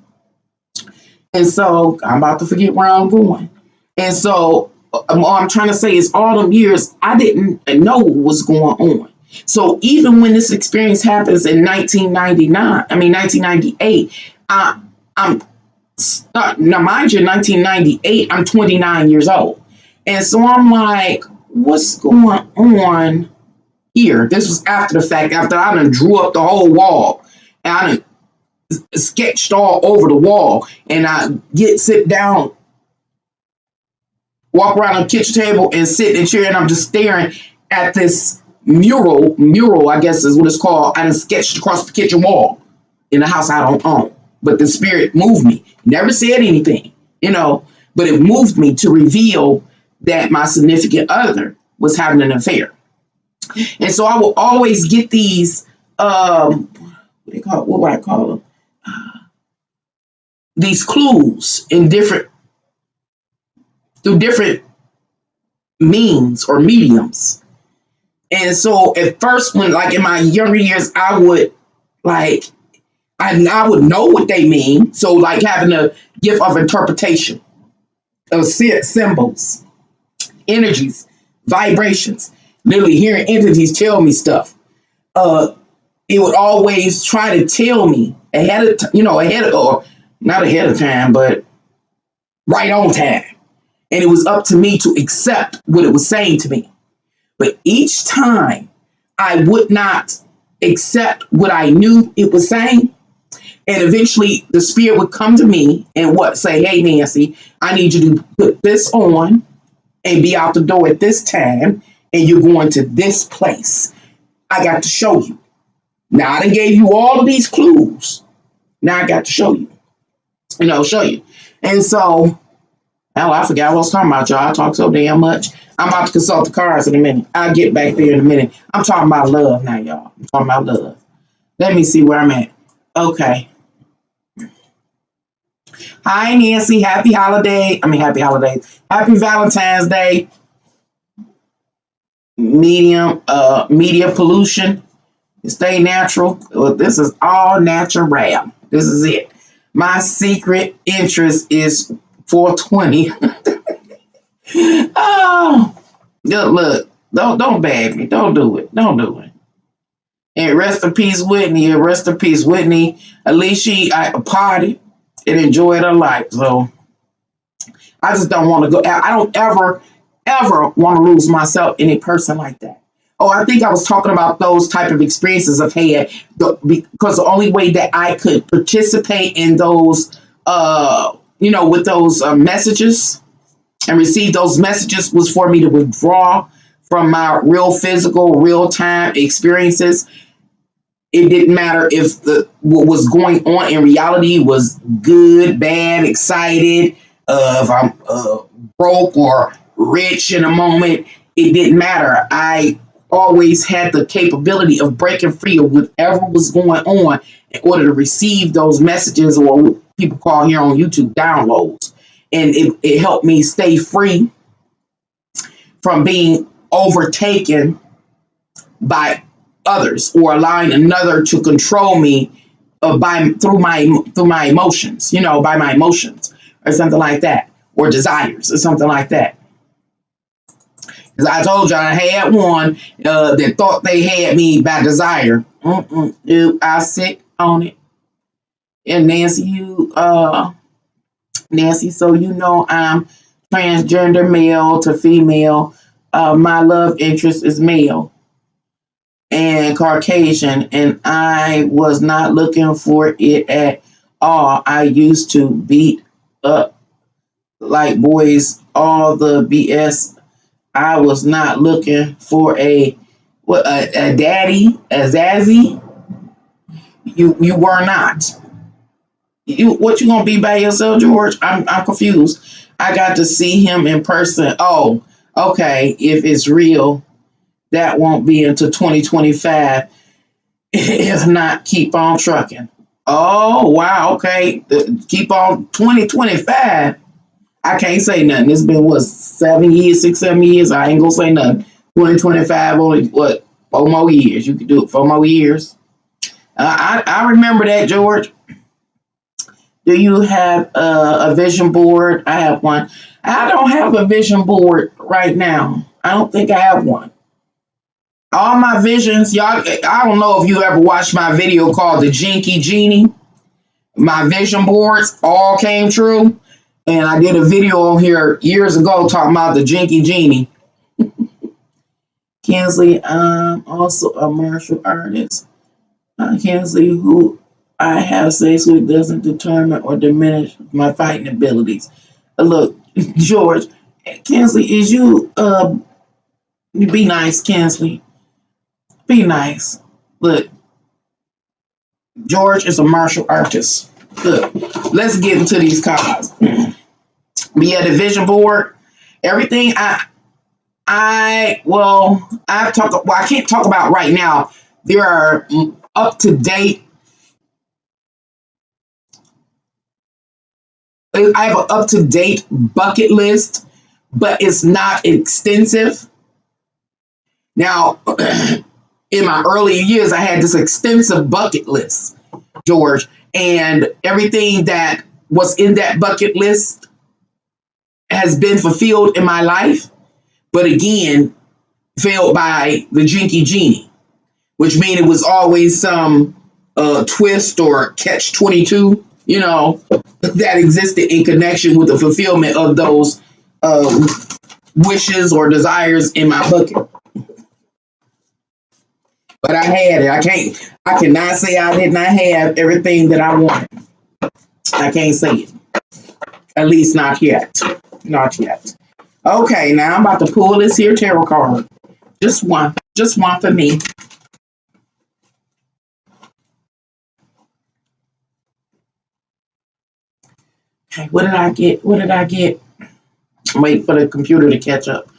[SPEAKER 1] And so I'm about to forget where I'm going. And so all I'm trying to say is all them years, I didn't know what was going on. So even when this experience happens in 1998, I'm now mind you, 1998, I'm 29 years old. And so I'm like, what's going on here? This was after the fact, after I done drew up the whole wall. And I done sketched all over the wall. And I sit down, walk around the kitchen table and sit in a chair and I'm just staring at this mural, I guess is what it's called. I done sketched across the kitchen wall in a house I don't own. But the spirit moved me. Never said anything, but it moved me to reveal that my significant other was having an affair. And so I will always get these, what would I call them? These clues in through different means or mediums. And so at first, when like in my younger years, I would like, I would know what they mean. So like having a gift of interpretation of symbols, energies, vibrations, literally hearing entities tell me stuff. It would always try to tell me ahead of or not ahead of time, but right on time. And it was up to me to accept what it was saying to me. But each time I would not accept what I knew it was saying. And eventually the spirit would come to me and say, hey, Nancy, I need you to put this on and be out the door at this time. And you're going to this place. I got to show you. Now I done gave you all of these clues. Now I got to show you. Show you. And so, I forgot what I was talking about, y'all. I talk so damn much. I'm about to consult the cards in a minute. I'll get back there in a minute. I'm talking about love now, y'all. I'm talking about love. Let me see where I'm at. Okay. Hi, Nancy. Happy holidays. Happy Valentine's Day. Media pollution. Stay natural. Well, this is all natural. This is it. My secret interest is 420. Oh, look, don't bag me. Don't do it. And rest in peace, Whitney. At least she partied and enjoyed her life. So I just don't want to go. I don't ever want to lose myself in a person like that. Oh, I think I was talking about those type of experiences I've had because the only way that I could participate in those, with those messages and receive those messages was for me to withdraw from my real physical, real time experiences. It didn't matter if what was going on in reality was good, bad, excited, if I'm broke or rich in a moment. It didn't matter. I always had the capability of breaking free of whatever was going on in order to receive those messages, or what people call here on YouTube downloads. And it helped me stay free from being overtaken by others or allowing another to control me through my emotions, by my emotions or something like that, or desires or something like that. Because I told you I had one that thought they had me by desire. I sit on it. And Nancy, so I'm transgender, male to female. My love interest is male and Caucasian, and I was not looking for it at all. I used to beat up like boys, all the BS. I was not looking for a daddy, a zazzy. You were not. What you gonna be by yourself, George? I'm confused. I got to see him in person. Oh, okay. If it's real, that won't be until 2025. If not, keep on trucking. Oh, wow. Okay. Keep on 2025. I can't say nothing. It's been, 6, 7 years? I ain't gonna say nothing. 2025, only, 4 more years. You can do it 4 more years. I remember that, George. Do you have a vision board? I have one. I don't have a vision board right now. I don't think I have one. All my visions, y'all, I don't know if you ever watched my video called The Jinky Genie. My vision boards all came true. And I did a video on here years ago talking about the Jinky Genie. Kinsley, I'm also a martial artist. Kinsley, who I have sex with doesn't determine or diminish my fighting abilities. Look, George, Kinsley, is you, be nice, Kinsley. Be nice. Look, George is a martial artist. Look, let's get into these cards. But yeah, the vision board, everything I can't talk about right now. There are up to date. I have an up to date bucket list, but it's not extensive. Now, in my earlier years, I had this extensive bucket list, George, and everything that was in that bucket list has been fulfilled in my life, but again, failed by the Jinky Genie, which means it was always some twist or catch 22, that existed in connection with the fulfillment of those wishes or desires in my bucket. But I had it. I cannot say I did not have everything that I wanted. I can't say it. At least not yet. Not yet. Okay, now I'm about to pull this here tarot card. Just one. Just one for me. Okay, what did I get? What did I get? Wait for the computer to catch up.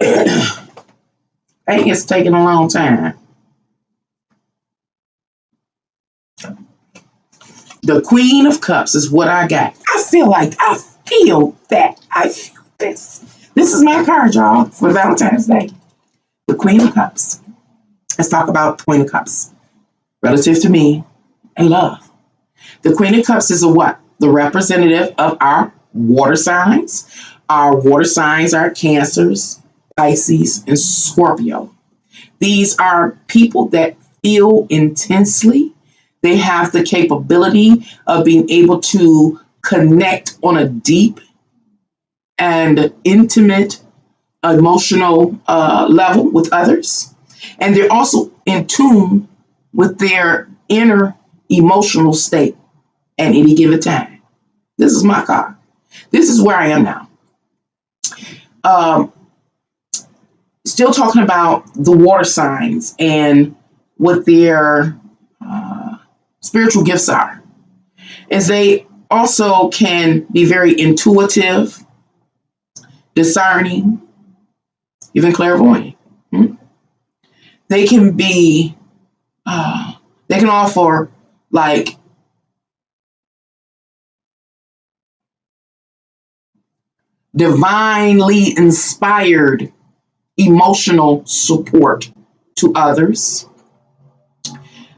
[SPEAKER 1] Hey, it's taking a long time. The Queen of Cups is what I got. I feel that. I feel this. This is my card, y'all, for Valentine's Day. The Queen of Cups. Let's talk about the Queen of Cups relative to me and love. The Queen of Cups is a what? The representative of our water signs. Our water signs are Cancers, Pisces, and Scorpio. These are people that feel intensely. They have the capability of being able to connect on a deep and intimate emotional level with others. And they're also in tune with their inner emotional state at any given time. This is my card. This is where I am now. Still talking about the water signs and what their spiritual gifts are, is they also can be very intuitive, discerning, even clairvoyant. They can be, they can offer like divinely inspired emotional support to others.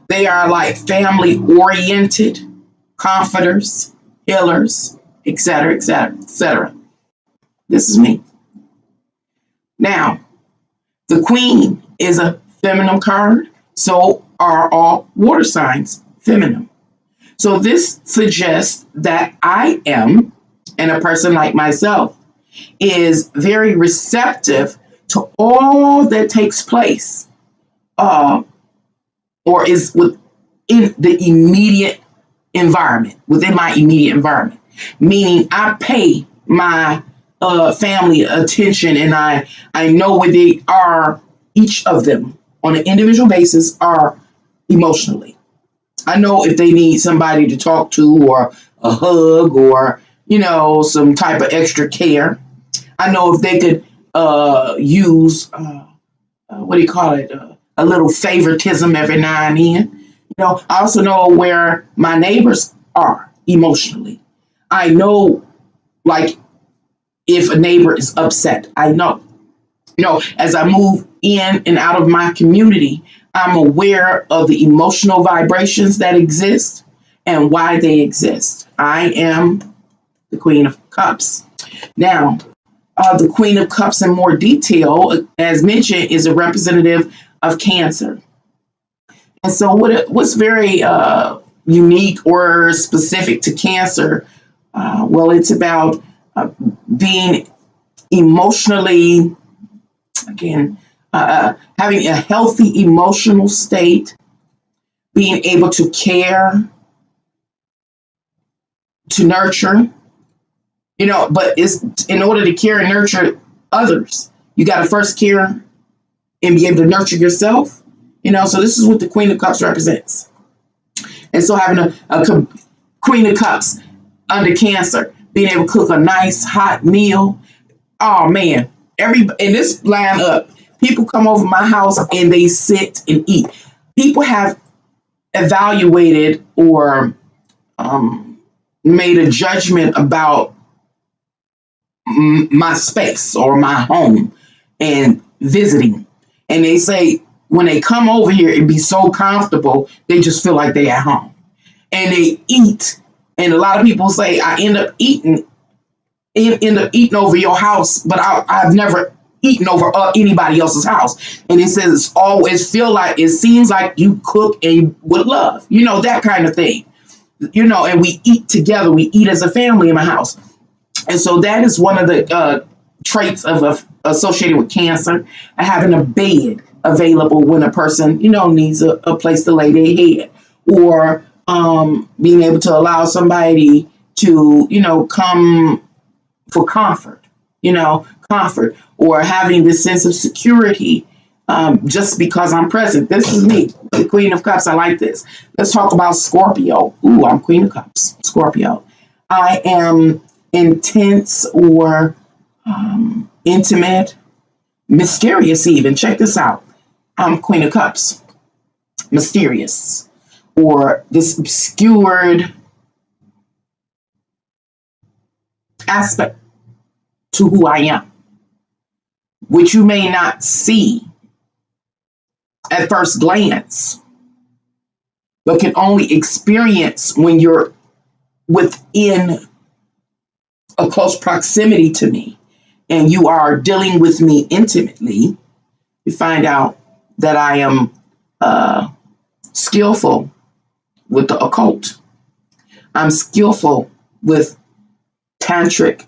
[SPEAKER 1] They are like family oriented, comforters, healers, etc., etc., etc. This is me. Now, the Queen is a feminine card, so are all water signs feminine. So this suggests that I am, and a person like myself, is very receptive to all that takes place, or is within the immediate environment, within my immediate environment. Meaning I pay my family attention, and I know where they are, each of them on an individual basis are emotionally. I know if they need somebody to talk to, or a hug, or some type of extra care. I know if they could use what do you call it, a little favoritism every now and then. I also know where my neighbors are emotionally. I know, like, if a neighbor is upset. I know. As I move in and out of my community, I'm aware of the emotional vibrations that exist and why they exist. I am the Queen of Cups. Now, the Queen of Cups in more detail, as mentioned, is a representative of Cancer. And so what's very unique or specific to Cancer, it's about being emotionally, again, having a healthy emotional state, being able to care, to nurture, but it's in order to care and nurture others, you got to first care and be able to nurture yourself, so this is what the Queen of Cups represents. And so having a Queen of Cups under Cancer being able to cook a nice hot meal. Oh man, in this line up, people come over my house and they sit and eat. People have evaluated or made a judgment about my space or my home and visiting. And they say when they come over here, it'd be so comfortable, they just feel like they at home. And they eat. And a lot of people say I end up eating over your house, but I've never eaten over anybody else's house. And it says it's always it seems like you cook and with love, that kind of thing, and we eat together. We eat as a family in my house. And so that is one of the traits associated with Cancer, having a bed available when a person, needs a place to lay their head, or being able to allow somebody to, come for comfort, or having this sense of security just because I'm present. This is me, the Queen of Cups. I like this. Let's talk about Scorpio. Ooh, I'm Queen of Cups, Scorpio. I am intense or intimate, mysterious even. Check this out. I'm Queen of Cups, mysterious, or this obscured aspect to who I am, which you may not see at first glance, but can only experience when you're within a close proximity to me and you are dealing with me intimately. You find out that I am skillful with the occult. I'm skillful with tantric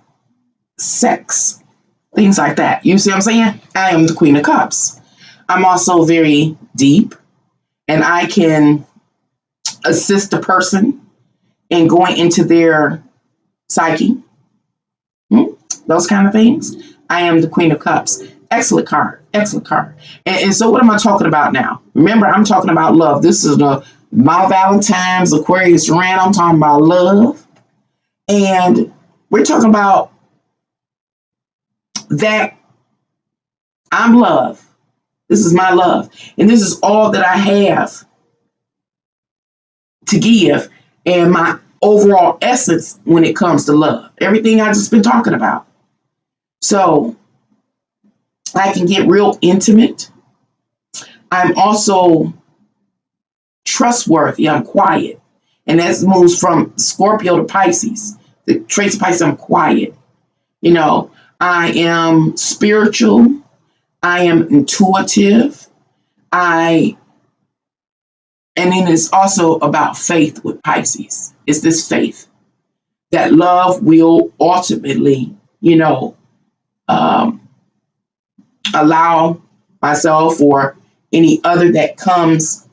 [SPEAKER 1] sex, things like that. You see what I'm saying? I am the Queen of Cups. I'm also very deep, and I can assist a person in going into their psyche, those kind of things. I am the Queen of Cups. Excellent card. Excellent card. And so what am I talking about now? Remember, I'm talking about love. This is my Valentines, Aquarius Rant. I'm talking about love. And we're talking about that I'm love. This is my love. And this is all that I have to give, and my overall essence when it comes to love. Everything I just been talking about. So I can get real intimate. I'm also trustworthy. I'm quiet. And that moves from Scorpio to Pisces. The traits of Pisces, I'm quiet. I am spiritual. I am intuitive. And then it's also about faith with Pisces. It's this faith that love will ultimately, allow myself or any other that comes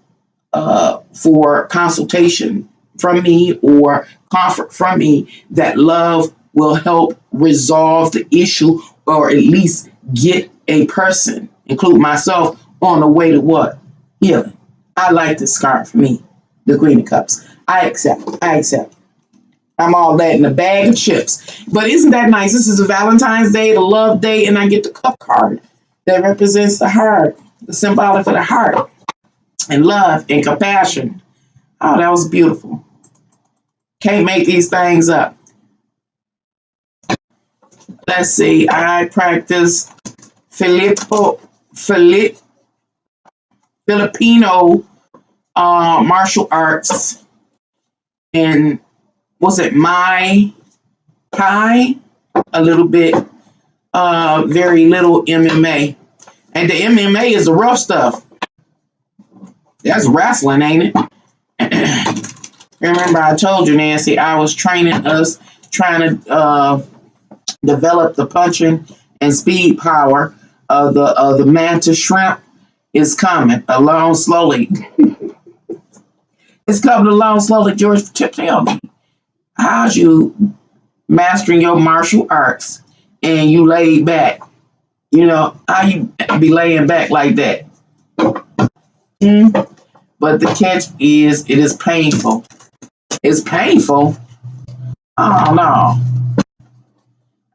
[SPEAKER 1] for consultation from me or comfort from me, that love will help resolve the issue, or at least get a person, include myself, on the way to what? Healing. I like this card for me, the Queen of Cups. I accept. I'm all that in a bag of chips. But isn't that nice? This is a Valentine's Day, the love day, and I get the cup card that represents the heart, the symbolic for the heart, and love and compassion. Oh, that was beautiful. Can't make these things up. Let's see. I practice Filipino martial arts, and was it my Thai? A little bit, very little MMA. And the MMA is the rough stuff. That's wrestling, ain't it? Remember, I told you, Nancy, I was training us, trying to develop the punching and speed power of the mantis shrimp. Is coming along slowly. It's coming along slowly. George, tell me, how's you mastering your martial arts and you laid back? How you be laying back like that? But the catch is, it is painful. It's painful. Oh no.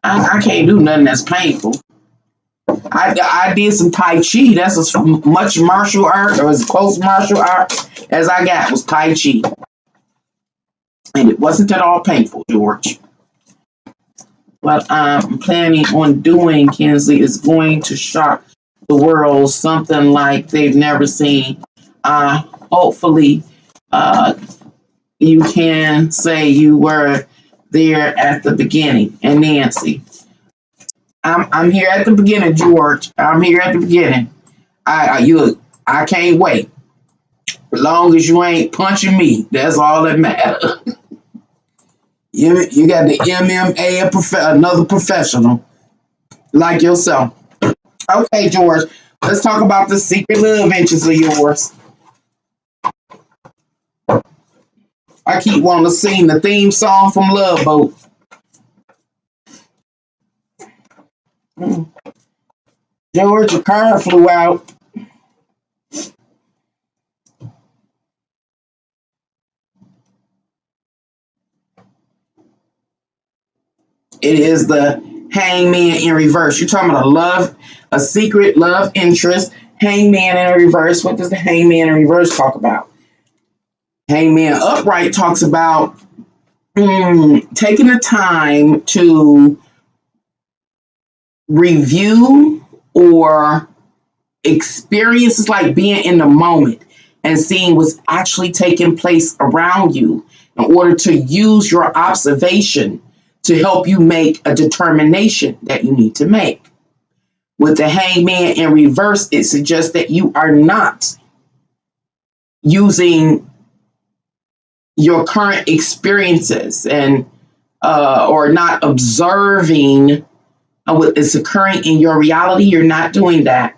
[SPEAKER 1] I can't do nothing that's painful. I did some Tai Chi. That's as much martial art or as close martial art as I got was Tai Chi. And it wasn't at all painful, George. What I'm planning on doing, Kinsley, is going to shock the world something like they've never seen. Hopefully, uh, you can say you were there at the beginning. And Nancy, I'm here at the beginning, George. I'm here at the beginning. I can't wait. As long as you ain't punching me, that's all that matters. You got the MMA, another professional like yourself. Okay, George, let's talk about the secret love interest of yours. I keep wanting to sing the theme song from Love Boat. Mm. George, your car flew out. It is the hangman in reverse. You're talking about a secret love interest. Hangman in reverse. What does the hangman in reverse talk about? Hangman upright talks about taking the time to review or experiences like being in the moment and seeing what's actually taking place around you in order to use your observation to help you make a determination that you need to make. With the hangman in reverse, it suggests that you are not using your current experiences and or not observing what is occurring in your reality. You're not doing that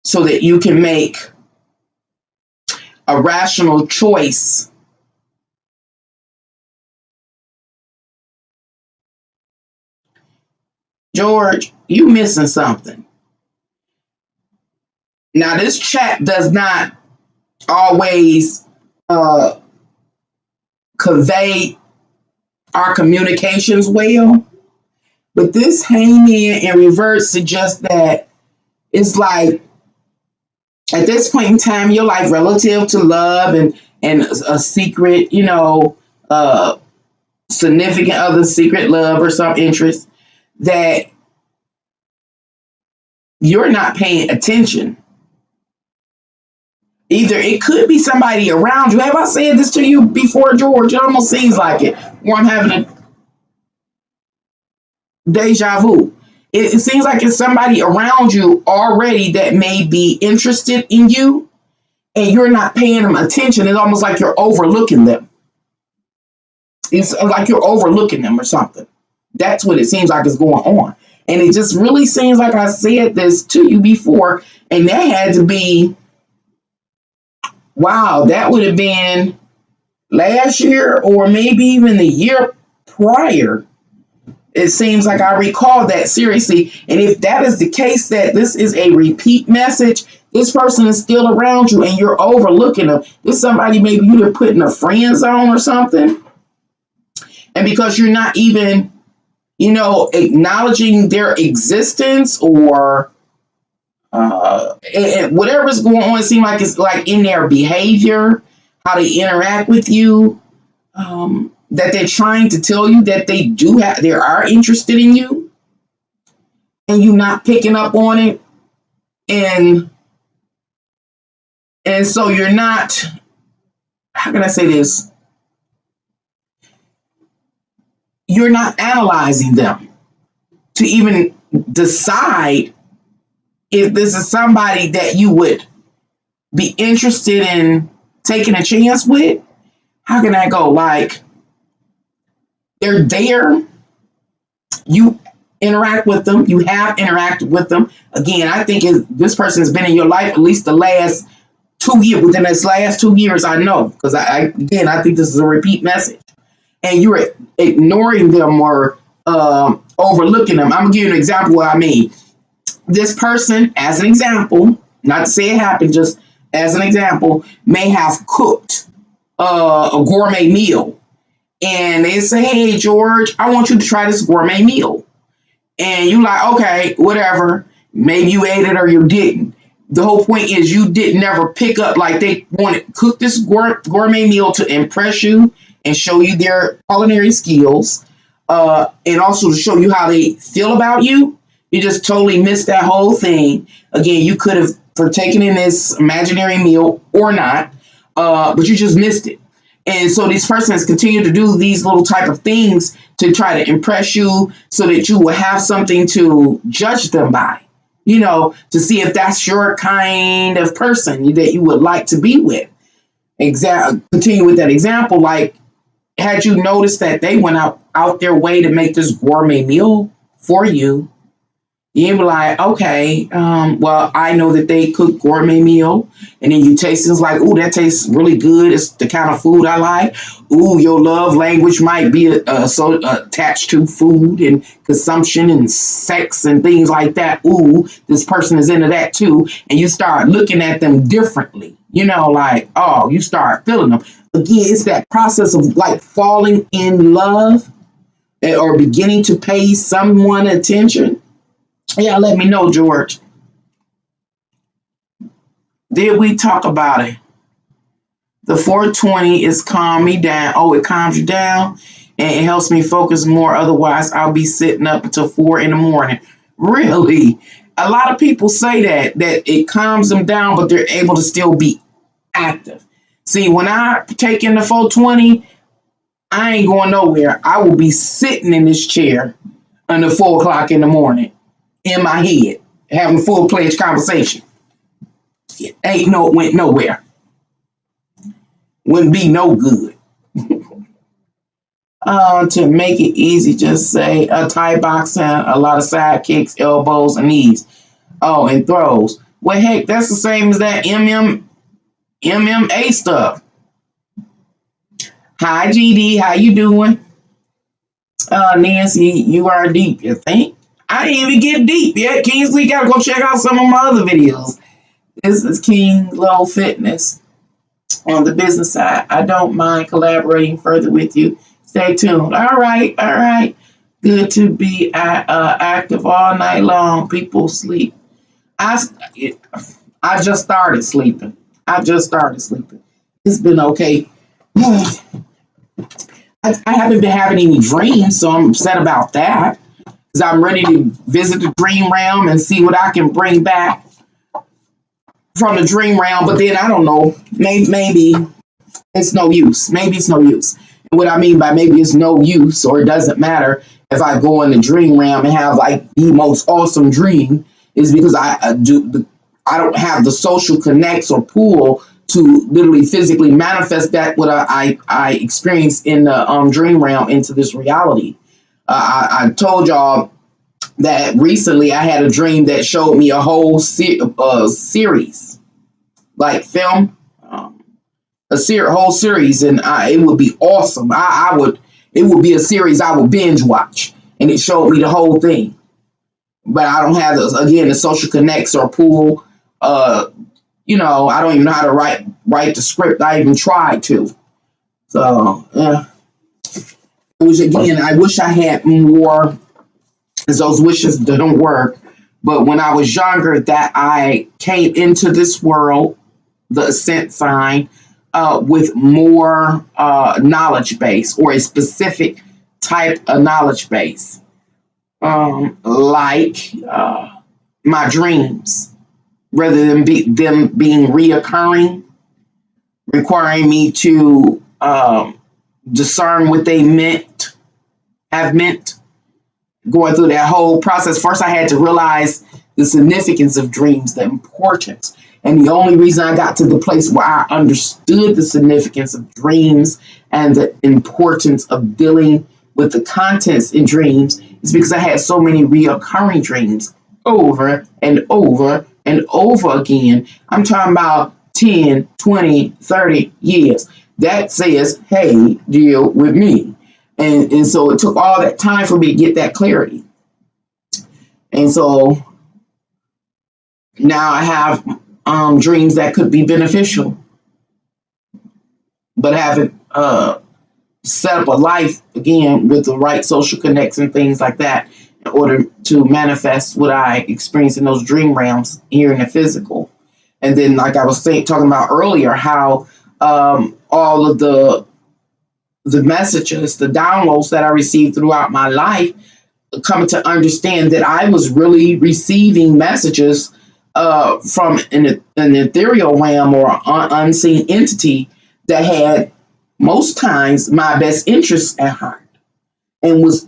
[SPEAKER 1] so that you can make a rational choice. George, you missing something. Now, this chat does not always uh, convey our communications well, but this hangman in reverse suggests that it's like at this point in time, your life relative to love and a secret, significant other, secret love or some interest that you're not paying attention. Either it could be somebody around you. Have I said this to you before, George? It almost seems like it. Or I'm having a deja vu. It seems like it's somebody around you already that may be interested in you and you're not paying them attention. It's almost like you're overlooking them. It's like you're overlooking them or something. That's what it seems like is going on. And it just really seems like I said this to you before, and that had to be, wow, that would have been last year or maybe even the year prior. It seems like I recall that seriously. And if that is the case, that this is a repeat message, this person is still around you and you're overlooking them. This somebody maybe you're put in a friend zone or something. And because you're not even, acknowledging their existence or and whatever's going on, it seems like it's like in their behavior, how they interact with you, that they're trying to tell you that they are interested in you, and you not picking up on it, and so you're not. How can I say this? You're not analyzing them to even decide if this is somebody that you would be interested in taking a chance with. How can that go? Like, they're there, you interact with them, you have interacted with them. Again, I think this person has been in your life at least the last 2 years. Within this last 2 years, I know, because I think this is a repeat message. And you're ignoring them or overlooking them. I'm gonna give you an example of what I mean. This person, as an example, not to say it happened, just as an example, may have cooked a gourmet meal, and they say, "Hey, George, I want you to try this gourmet meal." And you like, okay, whatever. Maybe you ate it or you didn't. The whole point is you did never pick up like they wanted cook this gourmet meal to impress you and show you their culinary skills, and also to show you how they feel about you. You just totally missed that whole thing. Again, you could have partaken in this imaginary meal or not, but you just missed it. And so these persons continue to do these little type of things to try to impress you so that you will have something to judge them by, to see if that's your kind of person that you would like to be with. Continue with that example. Like, had you noticed that they went out their way to make this gourmet meal for you, you be like, okay, well, I know that they cook gourmet meal, and then you taste it, it's like, ooh, that tastes really good. It's the kind of food I like. Ooh, your love language might be so attached to food and consumption and sex and things like that. Ooh, this person is into that too, and you start looking at them differently. Like, oh, you start feeling them again. It's that process of like falling in love or beginning to pay someone attention. Yeah, let me know, George. Did we talk about it? The 420 is calm me down. Oh, it calms you down and it helps me focus more. Otherwise, I'll be sitting up until 4 in the morning. Really? A lot of people say that it calms them down, but they're able to still be active. See, when I take in the 420, I ain't going nowhere. I will be sitting in this chair until 4 o'clock in the morning in my head, having full pledged conversation. It went nowhere. Wouldn't be no good. To make it easy, just say a Thai boxing, a lot of side kicks, elbows, and knees. Oh, and throws. Well, heck, that's the same as that MMA stuff. Hi, GD, how you doing? Nancy, you are deep, you think? I didn't even get deep yet. Kingsley, gotta go check out some of my other videos. This is King Low Fitness on the business side. I don't mind collaborating further with you. Stay tuned. All right. Good to be active all night long. People sleep. I just started sleeping. It's been okay. I haven't been having any dreams, so I'm upset about that. Because I'm ready to visit the dream realm and see what I can bring back from the dream realm. But then I don't know. Maybe it's no use. Maybe it's no use. And what I mean by maybe it's no use or it doesn't matter if I go in the dream realm and have like the most awesome dream is because I don't have the social connects or pool to literally physically manifest that what I experienced in the dream realm into this reality. I told y'all that recently I had a dream that showed me a whole series, like film, whole series, and it would be awesome. It would be a series I would binge watch, and it showed me the whole thing. But I don't have the social connects or pool. I don't even know how to write the script. I even tried to. So, yeah. I wish I had more, as those wishes don't work. But when I was younger, that I came into this world, the ascent sign, with more knowledge base or a specific type of knowledge base, like my dreams, rather than them being reoccurring, requiring me to discern what they have meant, going through that whole process. First, I had to realize the significance of dreams, the importance. And the only reason I got to the place where I understood the significance of dreams and the importance of dealing with the contents in dreams is because I had so many reoccurring dreams over and over and over again. I'm talking about 10, 20, 30 years. That says, hey, deal with me. And so it took all that time for me to get that clarity. And so now I have dreams that could be beneficial, but haven't set up a life again with the right social connects and things like that in order to manifest what I experienced in those dream realms here in the physical. And then, like I was talking about earlier, how all of the messages, the downloads that I received throughout my life, coming to understand that I was really receiving messages from an ethereal realm or unseen entity that had most times my best interests at heart and was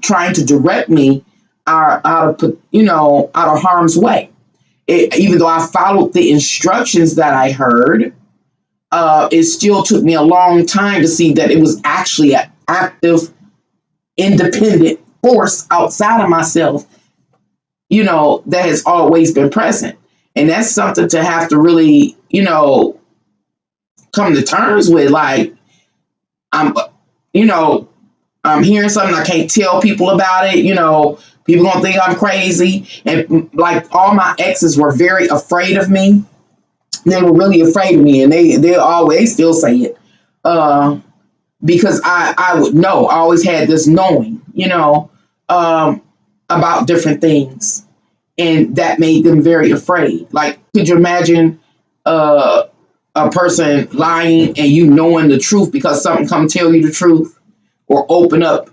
[SPEAKER 1] trying to direct me out of harm's way. Even though I followed the instructions that I heard, it still took me a long time to see that it was actually an active, independent force outside of myself, that has always been present. And that's something to have to really, come to terms with. Like, I'm, you know, I'm hearing something, I can't tell people about it. People gonna think I'm crazy. And like all my exes were very afraid of me. They were really afraid of me, and they always still say it. Because I would know. I always had this knowing, about different things. And that made them very afraid. Like, could you imagine a person lying and you knowing the truth because something come tell you the truth or open up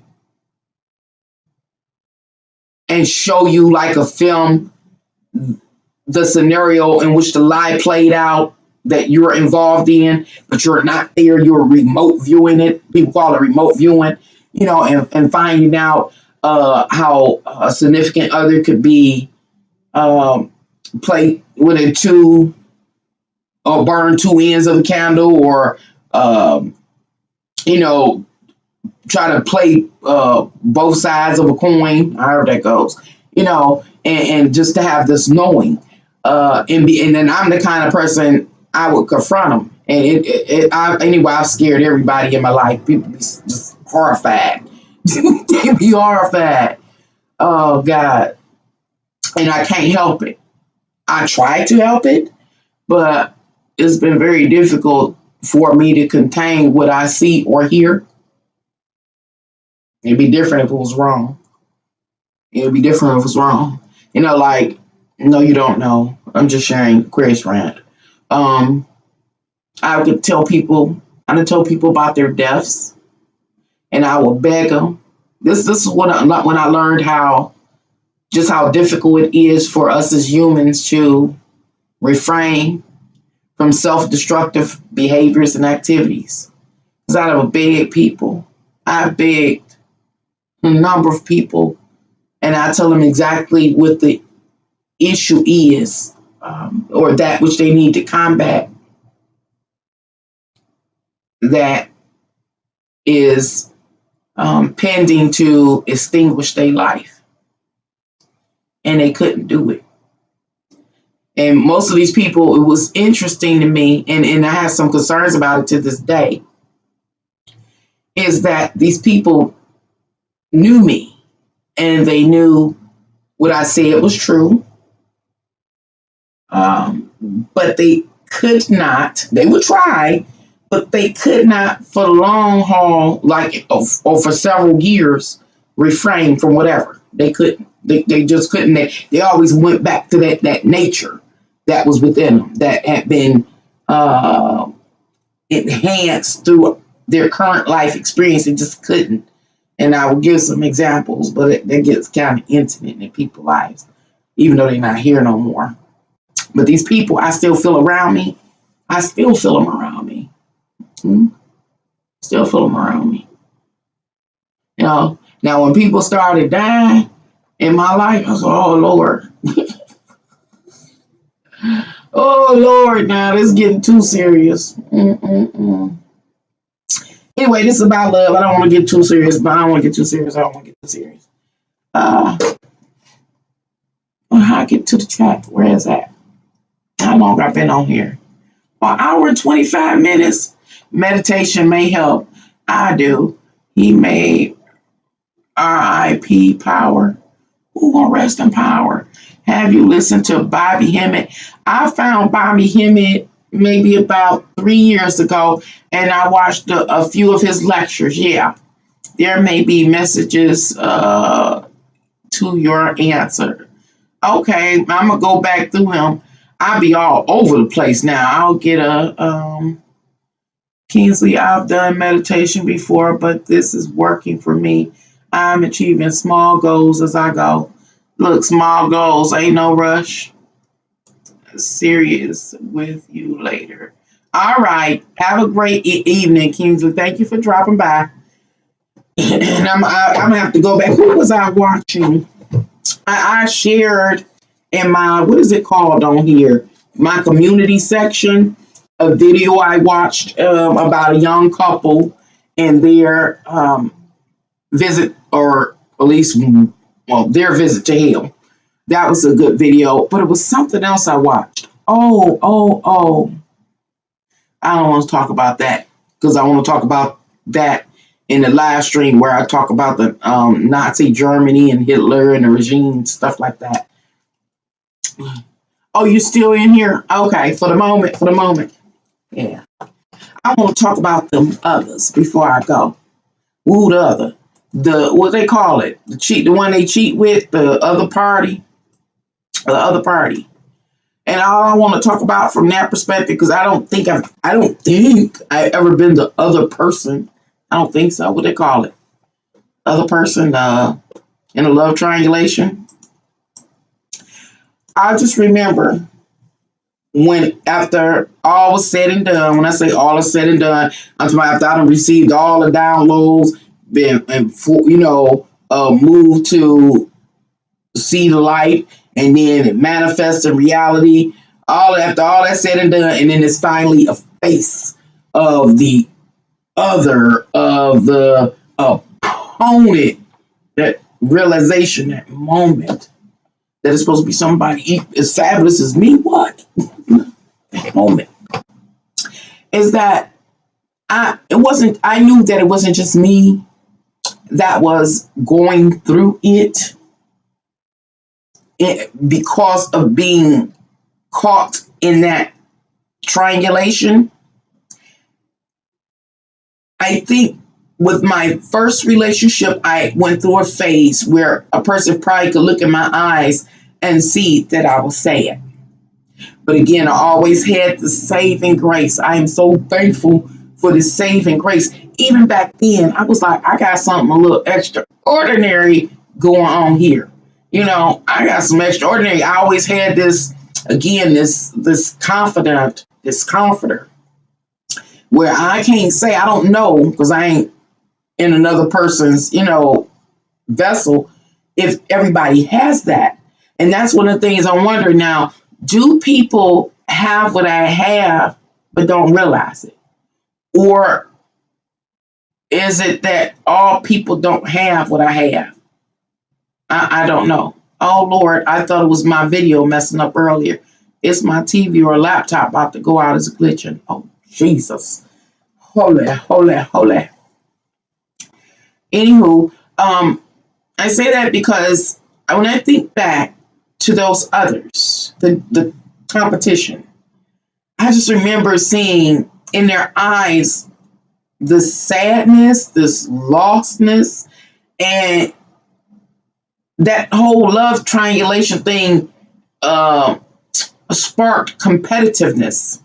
[SPEAKER 1] and show you like a film the scenario in which the lie played out that you're involved in, but you're not there, you're remote viewing it. People call it remote viewing, and finding out how a significant other could be play within two or burn two ends of a candle, or try to play both sides of a coin, however that goes, and just to have this knowing, and then I'm the kind of person I would confront them, and anyway, I've scared everybody in my life. People be just horrified. They be horrified. Oh God, and I can't help it. I try to help it, but it's been very difficult for me to contain what I see or hear. It'd be different if it was wrong. It would be different if it was wrong. Like, no, you don't know. I'm just sharing Aquarius Rant. I would tell people, I would tell people about their deaths, and I would beg them. This is when I learned how difficult it is for us as humans to refrain from self-destructive behaviors and activities. Because I have begged people. I've begged a number of people, and I tell them exactly what the issue is, or that which they need to combat, that is pending to extinguish their life. And they couldn't do it. And most of these people, it was interesting to me, and I have some concerns about it to this day, is that these people knew me, and they knew what I said was true. But they could not, they would try, but they could not for the long haul, or for several years, refrain from whatever. They couldn't. They just couldn't. They always went back to that nature that was within them, that had been enhanced through their current life experience. They just couldn't. And I will give some examples, but that gets kind of intimate in people's lives, even though they're not here no more. But these people, I still feel around me. I still feel them around me. Still feel them around me. Now when people started dying in my life, I was like, oh Lord. Oh Lord, now this is getting too serious. Anyway, this is about love. I don't want to get too serious, but I don't want to get too serious. I don't want to get too serious. How I get to the chat? Where is that? How long I've been on here? An hour and 25 minutes. Meditation may help. I do. He made R.I.P. power. Who gonna rest in power? Have you listened to Bobby Hemmett? I found Bobby Hemmett maybe about 3 years ago, and I watched a few of his lectures. Yeah, there may be messages to your answer. Okay, I'm gonna go back through him. I'll be all over the place now. I'll get a Kingsley. I've done meditation before, but this is working for me. I'm achieving small goals as I go. Look, small goals, ain't no rush. Serious with you later. All right. Have a great evening, Kingsley. Thank you for dropping by. And I'm gonna have to go back. Who was I watching? I shared in my, what is it called on here? My community section, a video I watched about a young couple and their visit, or at least, well, their visit to hell. That was a good video, but it was something else I watched. Oh. I don't want to talk about that because I want to talk about that in the live stream where I talk about the Nazi Germany and Hitler and the regime, stuff like that. Oh, you still in here? Okay, for the moment. Yeah. I want to talk about them others before I go. Who the other? The, what they call it? The one they cheat with, the other party. The other party. And all I want to talk about from that perspective, because I don't think I've ever been the other person. I don't think so. What they call it? Other person in a love triangulation. I just remember when, after all was said and done, when I say all is said and done, I'm talking about after I done received all the downloads, moved to see the light, and then it manifests in reality. After all that's said and done, and then it's finally a face of the other, of the opponent. That realization, that moment, that it's supposed to be somebody as fabulous as me. What? That moment is that I knew that it wasn't just me that was going through it because of being caught in that triangulation. I think with my first relationship, I went through a phase where a person probably could look in my eyes and see that I was sad. But again, I always had the saving grace. I am so thankful for the saving grace. Even back then, I was like, I got something a little extraordinary going on here. I got some extraordinary. I always had this, again, this confidant, this comforter, where I can't say I don't know, because I ain't in another person's, vessel, if everybody has that. And that's one of the things I'm wondering now, do people have what I have but don't realize it? Or is it that all people don't have what I have? I don't know. Oh, Lord, I thought it was my video messing up earlier. It's my TV or laptop about to go out as glitching. Oh, Jesus. Holy. Anywho, I say that because when I think back to those others, the competition, I just remember seeing in their eyes this sadness, this lostness, and that whole love triangulation thing sparked competitiveness.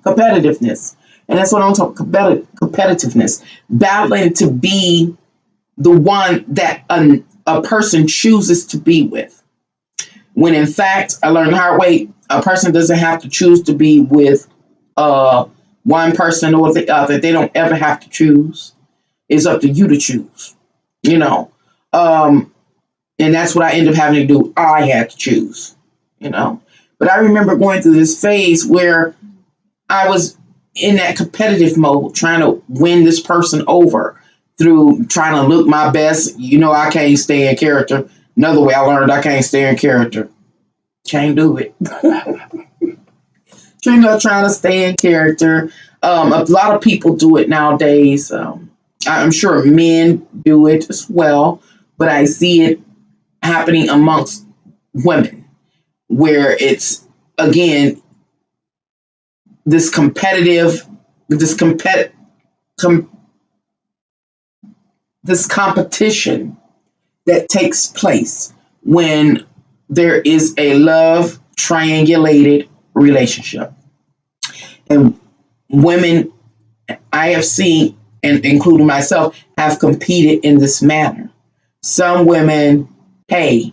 [SPEAKER 1] And that's what I'm talking about, competitiveness. Battling to be the one that a person chooses to be with. When in fact, I learned the hard way, a person doesn't have to choose to be with one person or the other. They don't ever have to choose. It's up to you to choose, and that's what I ended up having to do. I had to choose, But I remember going through this phase where I was in that competitive mode, trying to win this person over through trying to look my best. I can't stay in character. Another way I learned I can't stay in character. Can't do it. Trying to stay in character. A lot of people do it nowadays. I'm sure men do it as well, but I see it happening amongst women where it's, again, this competitive, this compet, com, this competition that takes place when there is a love triangulated relationship. And women I have seen, and including myself, have competed in this manner. Some women pay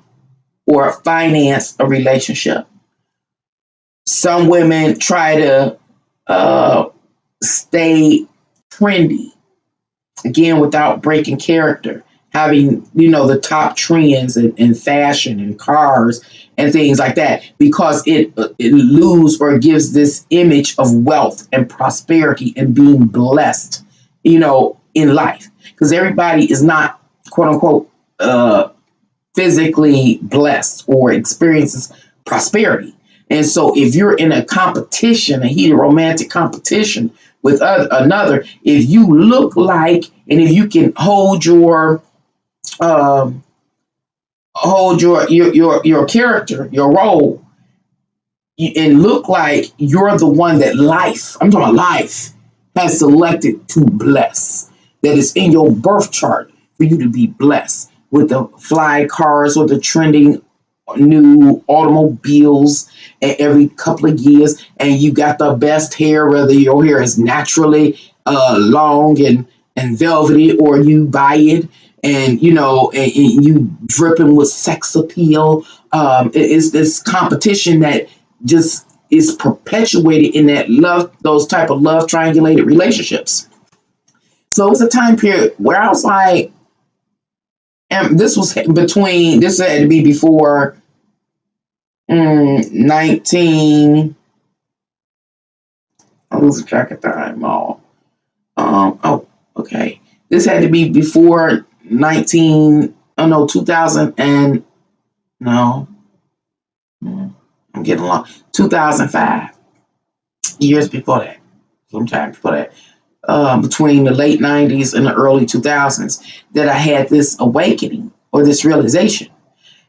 [SPEAKER 1] or finance a relationship. Some women try to stay trendy, again, without breaking character, having, the top trends in fashion and cars and things like that, because it lose or gives this image of wealth and prosperity and being blessed, in life. Because everybody is not, quote unquote, physically blessed or experiences prosperity. And so if you're in a competition, a heated romantic competition with another, if you look like, and if you can um, hold your character, your role, and look like you're the one that life, I'm talking about life, has selected to bless, that is in your birth chart for you to be blessed with the fly cars or the trending new automobiles every couple of years, and you got the best hair, whether your hair is naturally long and velvety, or you buy it, and and you dripping with sex appeal. It's this competition that just is perpetuated in that love, those type of love triangulated relationships. So it's a time period where I was like, and this had to be before 19, I lose track of time all. Okay. This had to be before 19, oh no, 2000 and, no, I'm getting along, 2005, years before that, sometime before that, between the late 90s and the early 2000s, that I had this awakening or this realization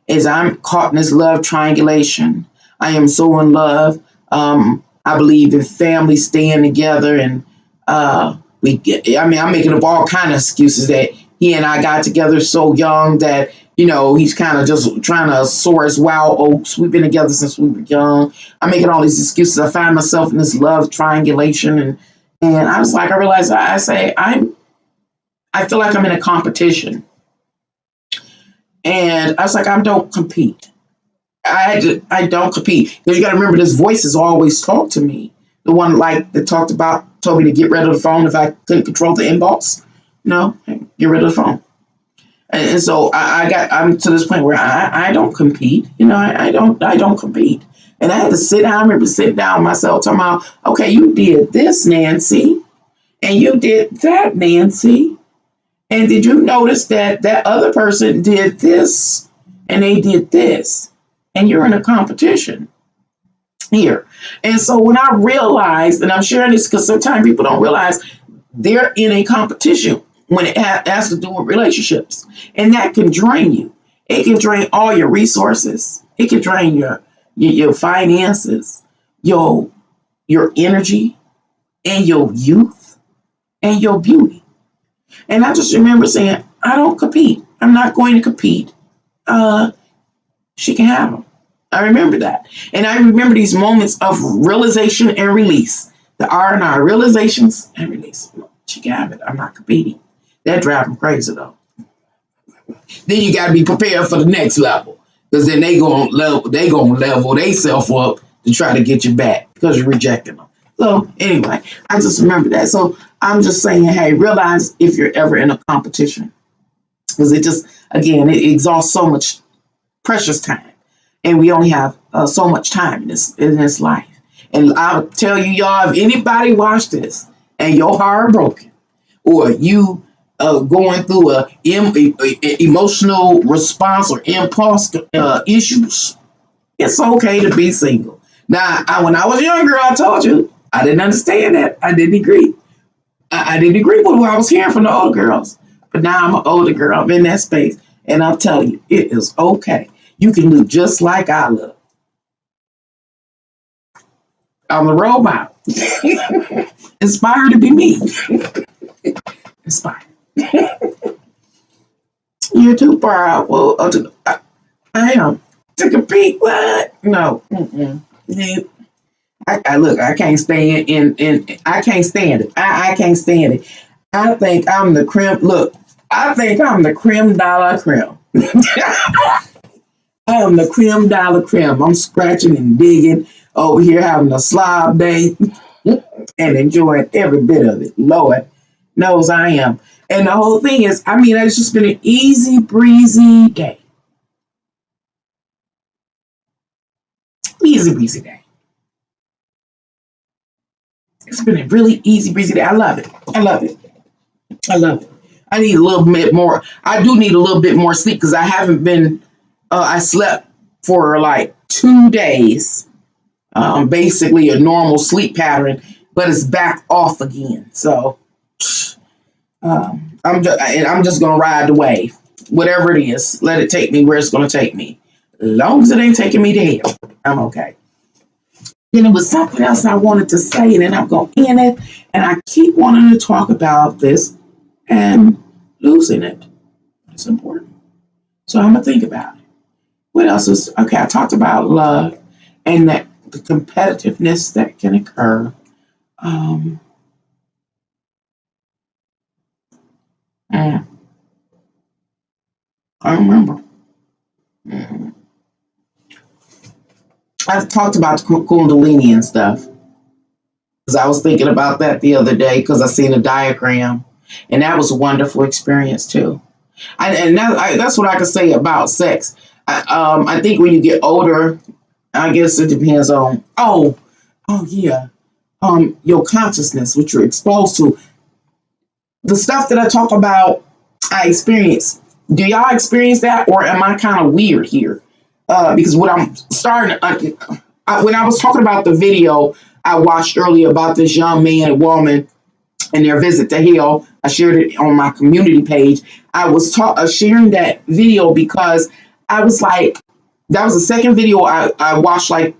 [SPEAKER 1] is I'm caught in this love triangulation. I am so in love. I believe in family staying together, and I'm making up all kind of excuses that he and I got together so young that, he's kind of just trying to soar his wild oats. We've been together since we were young. I'm making all these excuses. I find myself in this love triangulation, and I was like, I realized, I feel like I'm in a competition, and I was like, I don't compete. I don't compete, because you got to remember, this voice has always talked to me. The one like that told me to get rid of the phone if I couldn't control the inbox. No, get rid of the phone. And so I'm to this point where I don't compete. I don't compete. And I had to sit down. I remember sitting down myself talking about, okay, you did this, Nancy, and you did that, Nancy. And did you notice that that other person did this and they did this? And you're in a competition here. And so when I realized, and I'm sharing this because sometimes people don't realize they're in a competition when it has to do with relationships. And that can drain you. It can drain all your resources. It can drain your finances, your energy, and your youth, and your beauty. And I just remember saying, I don't compete. I'm not going to compete. She can have them. I remember that. And I remember these moments of realization and release. The R&R, realizations and release. She can have it. I'm not competing. That drives them crazy though. Then you got to be prepared for the next level, because then they gonna level themselves up to try to get you back because you're rejecting them. So anyway, I just remember that. So I'm just saying, hey, realize if you're ever in a competition, because it just, again, it exhausts so much precious time, and we only have so much time in this life. And I'll tell you, y'all, if anybody watched this and your heart broken, or you going through a emotional response or impulse issues, it's okay to be single. Now, when I was younger, I told you I didn't understand that. I didn't agree. I didn't agree with what I was hearing from the older girls. But now I'm an older girl. I'm in that space, and I'm telling you, it is okay. You can look just like I look. I'm a robot. Inspired to be me. Inspired. You're too far out. Well, I am to compete. What? No. Mm-mm. Nope. I look. I can't stand I can't stand it. I can't stand it. I think I'm the creme. Look, I think I'm the creme de la creme. I am the creme de la creme. I'm scratching and digging over here, having a slob day and enjoying every bit of it. Lord knows I am. And the whole thing is, I mean, it's just been an easy breezy day. Easy breezy day. It's been a really easy breezy day. I love it. I love it. I love it. I need a little bit more. I do need a little bit more sleep because I haven't been. I slept for like 2 days, basically a normal sleep pattern, but it's back off again. So I'm just gonna ride the wave, whatever it is. Let it take me where it's gonna take me. As long as it ain't taking me to hell, I'm okay. Then it was something else I wanted to say, and then I'm going to end it. And I keep wanting to talk about this and losing it. It's important. So I'm going to think about it. What else is okay? I talked about love and that the competitiveness that can occur. Um, mm, I remember. Mm. I talked about the Kundalini and stuff because I was thinking about that the other day because I seen a diagram, and that was a wonderful experience too. That's what I can say about sex. I think when you get older, I guess it depends on yeah, your consciousness, what you're exposed to, the stuff that I talk about. I experience. Do y'all experience that, or am I kind of weird here? Because what I'm starting, when I was talking about the video I watched earlier about this young man and woman and their visit to hell. I shared it on my community page. I was sharing that video because I was like, that was the second video I watched like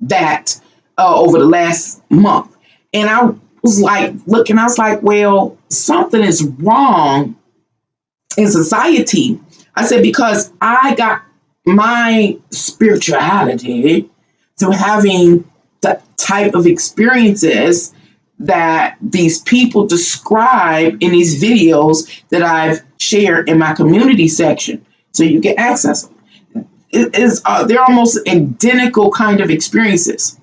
[SPEAKER 1] that over the last month. And I was like, looking, I was like, well, something is wrong in society. I said, because I got my spirituality through having the type of experiences that these people describe in these videos that I've shared in my community section, so you can access them. They're almost identical kind of experiences,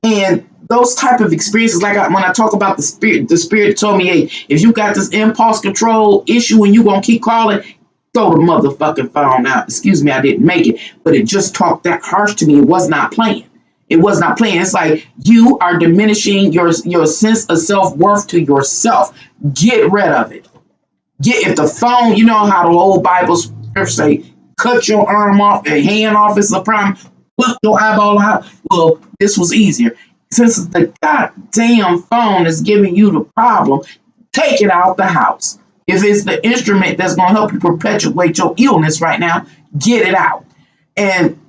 [SPEAKER 1] and those type of experiences, like when I talk about the spirit told me, hey, if you got this impulse control issue and you gonna keep calling, throw the motherfucking phone out. Excuse me, I didn't make it, but it just talked that harsh to me. It was not playing. It was not playing. It's like you are diminishing your sense of self-worth to yourself. Get rid of it. If the phone, you know how the old Bible scriptures say, cut your arm off, a hand off is a problem, pluck your eyeball out. Well, this was easier. Since the goddamn phone is giving you the problem, take it out the house. If it's the instrument that's going to help you perpetuate your illness right now, get it out. And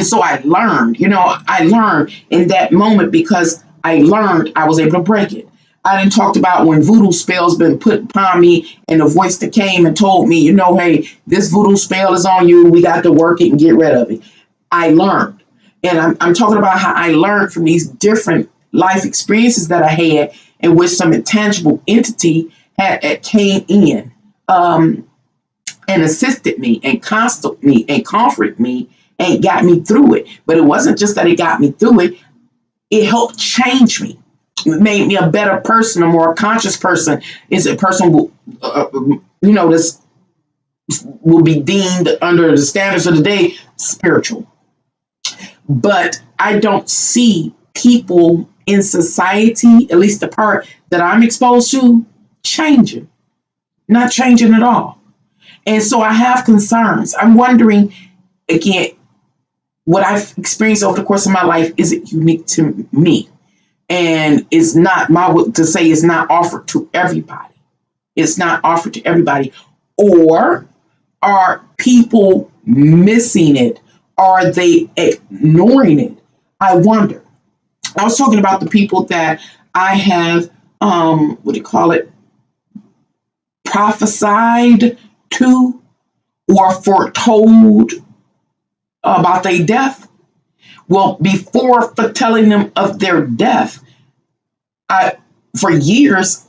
[SPEAKER 1] so I learned in that moment because I learned I was able to break it. I didn't talk about when voodoo spells been put upon me and the voice that came and told me, hey, this voodoo spell is on you. We got to work it and get rid of it. I learned. And I'm talking about how I learned from these different life experiences that I had in which some intangible entity came in and assisted me and consoled me and comforted me and got me through it. But it wasn't just that it got me through it. It helped change me. It made me a better person, a more conscious person. Is a person this will be deemed under the standards of the day spiritual. But I don't see people in society, at least the part that I'm exposed to, changing. Not changing at all. And so I have concerns. I'm wondering, again, what I've experienced over the course of my life, is it unique to me? And it's not to say it's not offered to everybody. It's not offered to everybody. Or are people missing it? Are they ignoring it? I wonder. I was talking about the people that I have, what do you call it, prophesied to or foretold about their death. Well, before foretelling them of their death, for years,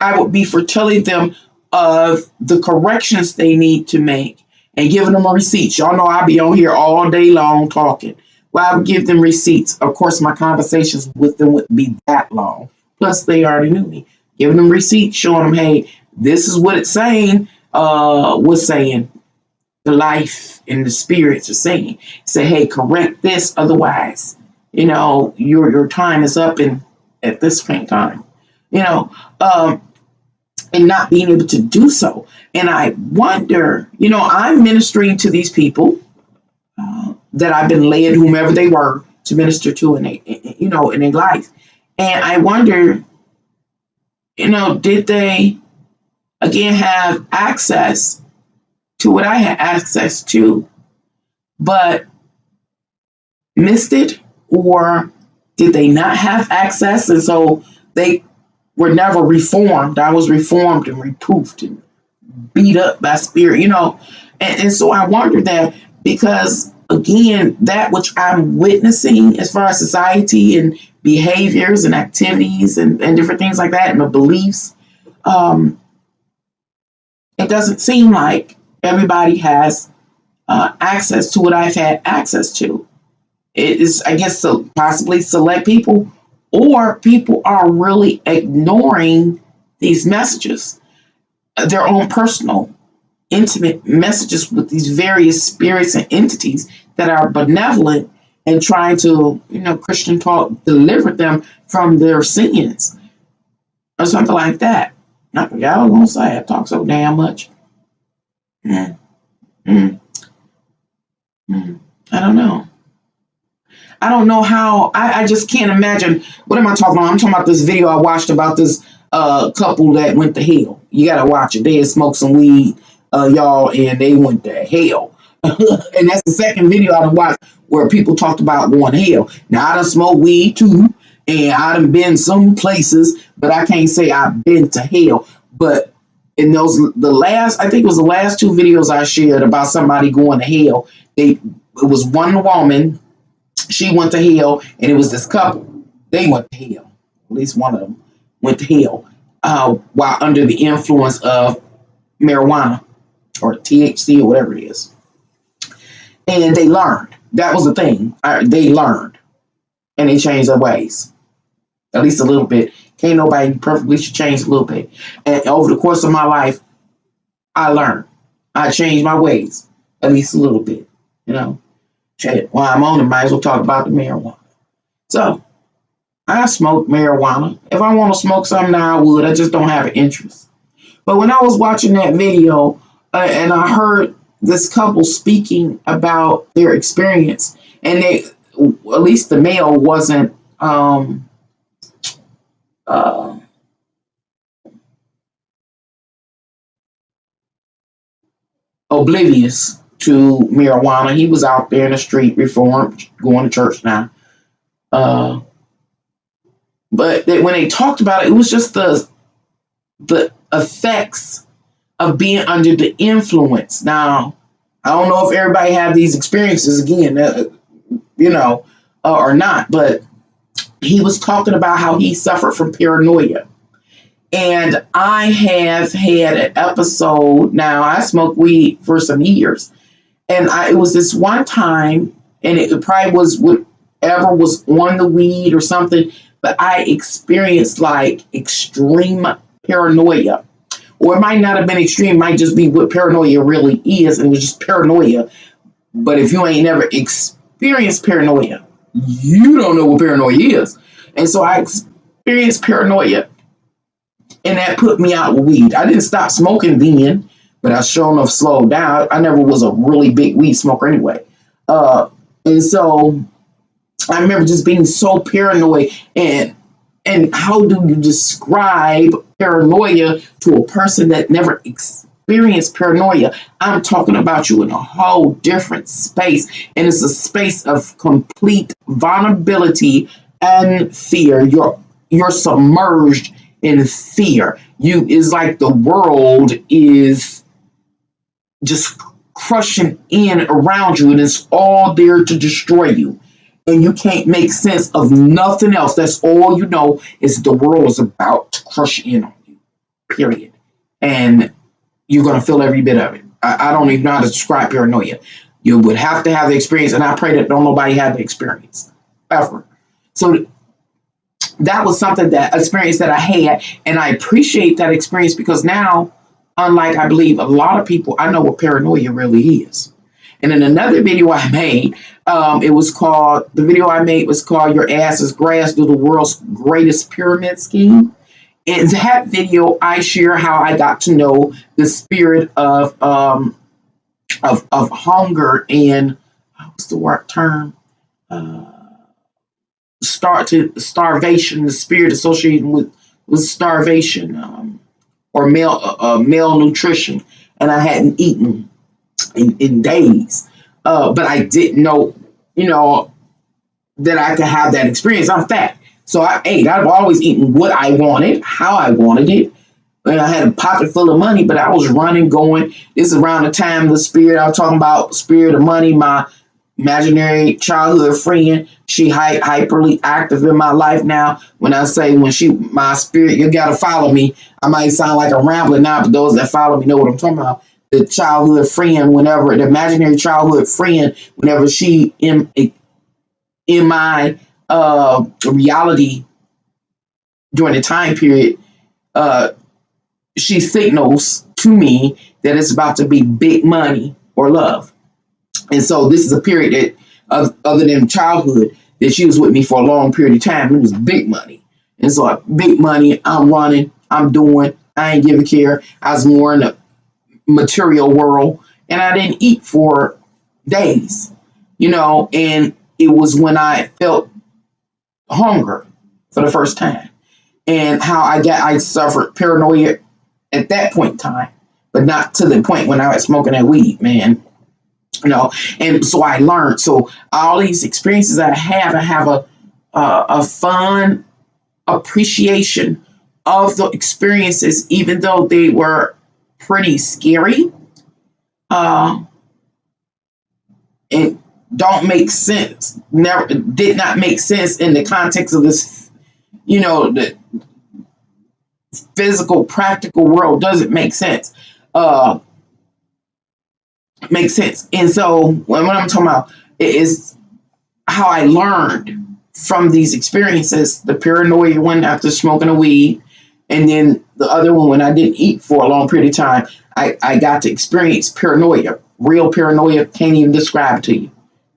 [SPEAKER 1] I would be foretelling them of the corrections they need to make and giving them a receipt. Y'all know I be on here all day long talking. Well, I would give them receipts. Of course, my conversations with them wouldn't be that long. Plus, they already knew me. Giving them receipts, showing them, hey, this is what it's saying. What's saying? The life and the spirits are saying. Say, hey, correct this, otherwise, your time is up and at this point in time. And not being able to do so. And I wonder, I'm ministering to these people that I've been led, whomever they were, to minister to in their life. And I wonder, did they again have access to what I had access to, but missed it, or did they not have access and so they were never reformed? I was reformed and reproofed and beat up by spirit, and so I wonder that, because again, that which I'm witnessing as far as society and behaviors and activities and different things like that, and the beliefs, it doesn't seem like everybody has access to what I've had access to. It is, I guess, so possibly select people, or people are really ignoring these messages, their own personal, intimate messages with these various spirits and entities that are benevolent and trying to, Christian talk, deliver them from their sins or something like that. I forgot what I was going to say. I talk so damn much. Mm, mm, mm. I don't know. I don't know how. I just can't imagine. What am I talking about? I'm talking about this video I watched about this couple that went to hell. You got to watch it. They had smoked some weed, y'all, and they went to hell. And that's the second video I done watched where people talked about going to hell. Now, I done smoked weed too, and I done been some places, but I can't say I've been to hell. But in I think it was the last two videos I shared about somebody going to hell. It was one woman. She went to hell, and it was this couple. They went to hell. At least one of them went to hell while under the influence of marijuana or THC or whatever it is. And they learned. That was the thing. They learned, and they changed their ways, at least a little bit. Can't nobody perfectly should change a little bit. And over the course of my life, I learned. I changed my ways, at least a little bit. While I'm on it, might as well talk about the marijuana. So, I smoke marijuana. If I want to smoke something now, I would. I just don't have an interest. But when I was watching that video and I heard this couple speaking about their experience, and they, at least the male wasn't oblivious to marijuana. He was out there in the street, reformed, going to church now. But when they talked about it, it was just the effects of being under the influence. Now, I don't know if everybody have these experiences again, or not, but he was talking about how he suffered from paranoia. And I have had an episode. Now, I smoked weed for some years. And it was this one time, and it probably was whatever was on the weed or something, but I experienced like extreme paranoia. Or it might not have been extreme, it might just be what paranoia really is. And it was just paranoia. But if you ain't never experienced paranoia, you don't know what paranoia is. And so I experienced paranoia, and that put me out with weed. I didn't stop smoking then, but I sure enough slowed down. I never was a really big weed smoker anyway. And so I remember just being so paranoid. And how do you describe paranoia to a person that never experienced paranoia? I'm talking about you in a whole different space. And it's a space of complete vulnerability and fear. You're submerged in fear. You is like the world is just crushing in around you, and it's all there to destroy you. And you can't make sense of nothing else. That's all you know is the world is about to crush in on you. Period. And you're gonna feel every bit of it. I don't even know how to describe paranoia. You would have to have the experience, and I pray that don't nobody have the experience ever. So that was something that experience that I had, and I appreciate that experience because now, unlike I believe a lot of people, I know what paranoia really is. And in another video I made, it was called the video I made was called "Your Ass is Grass: Do the World's Greatest Pyramid Scheme." In that video, I share how I got to know the spirit of hunger and what's the word term starvation, the spirit associated with starvation, or malnutrition, and I hadn't eaten in days, but I didn't know, that I could have that experience. I'm fat, so I ate. I've always eaten what I wanted, how I wanted it. And I had a pocket full of money, but I was running, going. This is around the time the spirit I was talking about, spirit of money, my imaginary childhood friend. She hyperly active in my life now. When I say my spirit, you gotta follow me. I might sound like a rambler now, but those that follow me know what I'm talking about. The childhood friend, the imaginary childhood friend, whenever she in my reality during the time period, she signals to me that it's about to be big money or love. And so this is a period that, other than childhood, that she was with me for a long period of time. It was big money. And so big money, I'm running, I'm doing, I ain't giving care. I was more in the material world, and I didn't eat for days, and it was when I felt hunger for the first time, and how I suffered paranoia at that point in time, but not to the point when I was smoking that weed, man. And so I learned. So all these experiences that I have a fun appreciation of the experiences, even though they were pretty scary. It don't make sense. Never did not make sense in the context of this, the physical, practical world doesn't make sense. Makes sense. And so when I'm talking about it is how I learned from these experiences, the paranoia one after smoking a weed, and then the other one when I didn't eat for a long period of time, I got to experience paranoia, real paranoia. Can't even describe it to you.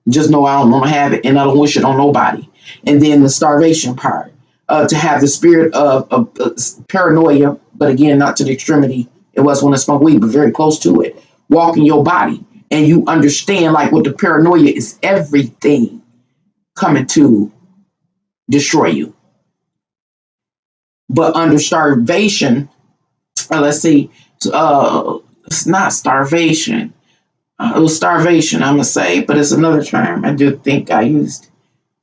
[SPEAKER 1] Just know I don't want to have it, and I don't wish it on nobody. And then the starvation part, to have the spirit of paranoia, but again, not to the extremity it was when I smoked weed, but very close to it. Walking your body, and you understand like what the paranoia is, everything coming to destroy you. But under starvation, let's see, it's not starvation. It was starvation, I'm gonna say, but it's another term I do think I used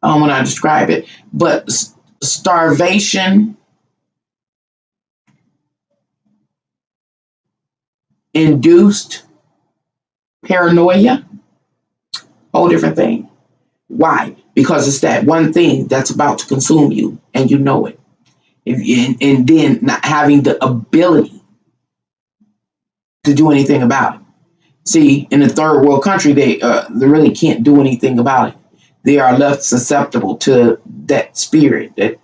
[SPEAKER 1] when I describe it. But starvation, induced paranoia, whole different thing. Why? Because it's that one thing that's about to consume you, and you know it. And then not having the ability to do anything about it. See, in a third world country, they really can't do anything about it. They are left susceptible to that spirit, that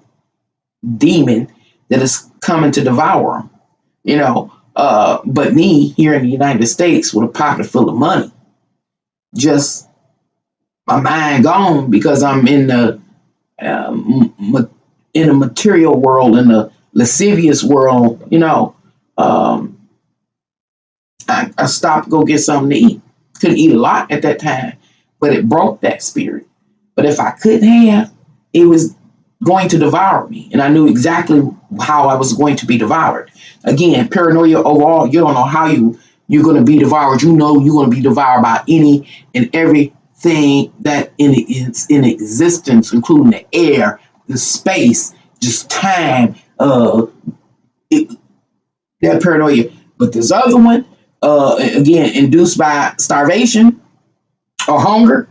[SPEAKER 1] demon that is coming to devour them. But me here in the United States with a pocket full of money, just my mind gone because I'm in the in a material world, in the lascivious world. I stopped to go get something to eat. Couldn't eat a lot at that time, but it broke that spirit. But if I couldn't have, it was going to devour me, and I knew exactly how I was going to be devoured. Again, paranoia overall, you don't know how you're going to be devoured. You know you're going to be devoured by any and everything that is in existence, including the air, the space, just time, it, that paranoia. But this other one, again, induced by starvation or hunger,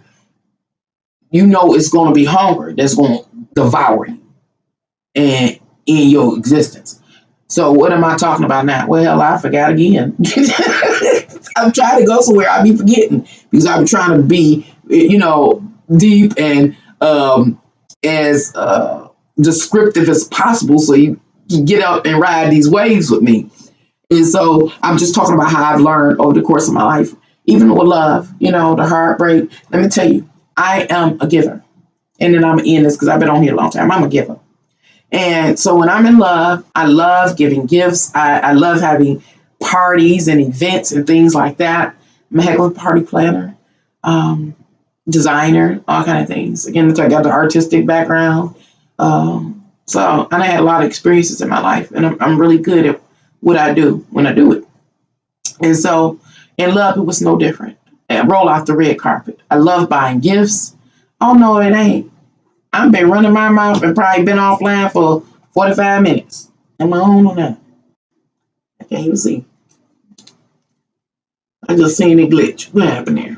[SPEAKER 1] you know it's going to be hunger that's going to devour you and in your existence. So what am I talking about now? Well, I forgot again. I'm trying to go somewhere. I be forgetting because I'm trying to be, deep and as descriptive as possible, so you can get up and ride these waves with me. And so I'm just talking about how I've learned over the course of my life, even with love, the heartbreak. Let me tell you, I am a giver. And then I'm in this because I've been on here a long time. I'm a giver. And so when I'm in love, I love giving gifts. I love having parties and events and things like that. I'm a heck of a party planner, designer, all kind of things. Again, I got the artistic background. And I had a lot of experiences in my life, and I'm really good at what I do when I do it. And so in love, it was no different. And roll out the red carpet. I love buying gifts. Oh, no, it ain't. I've been running my mouth and probably been offline for 45 minutes. Am I on or not? I can't even see. I just seen it glitch. What happened there?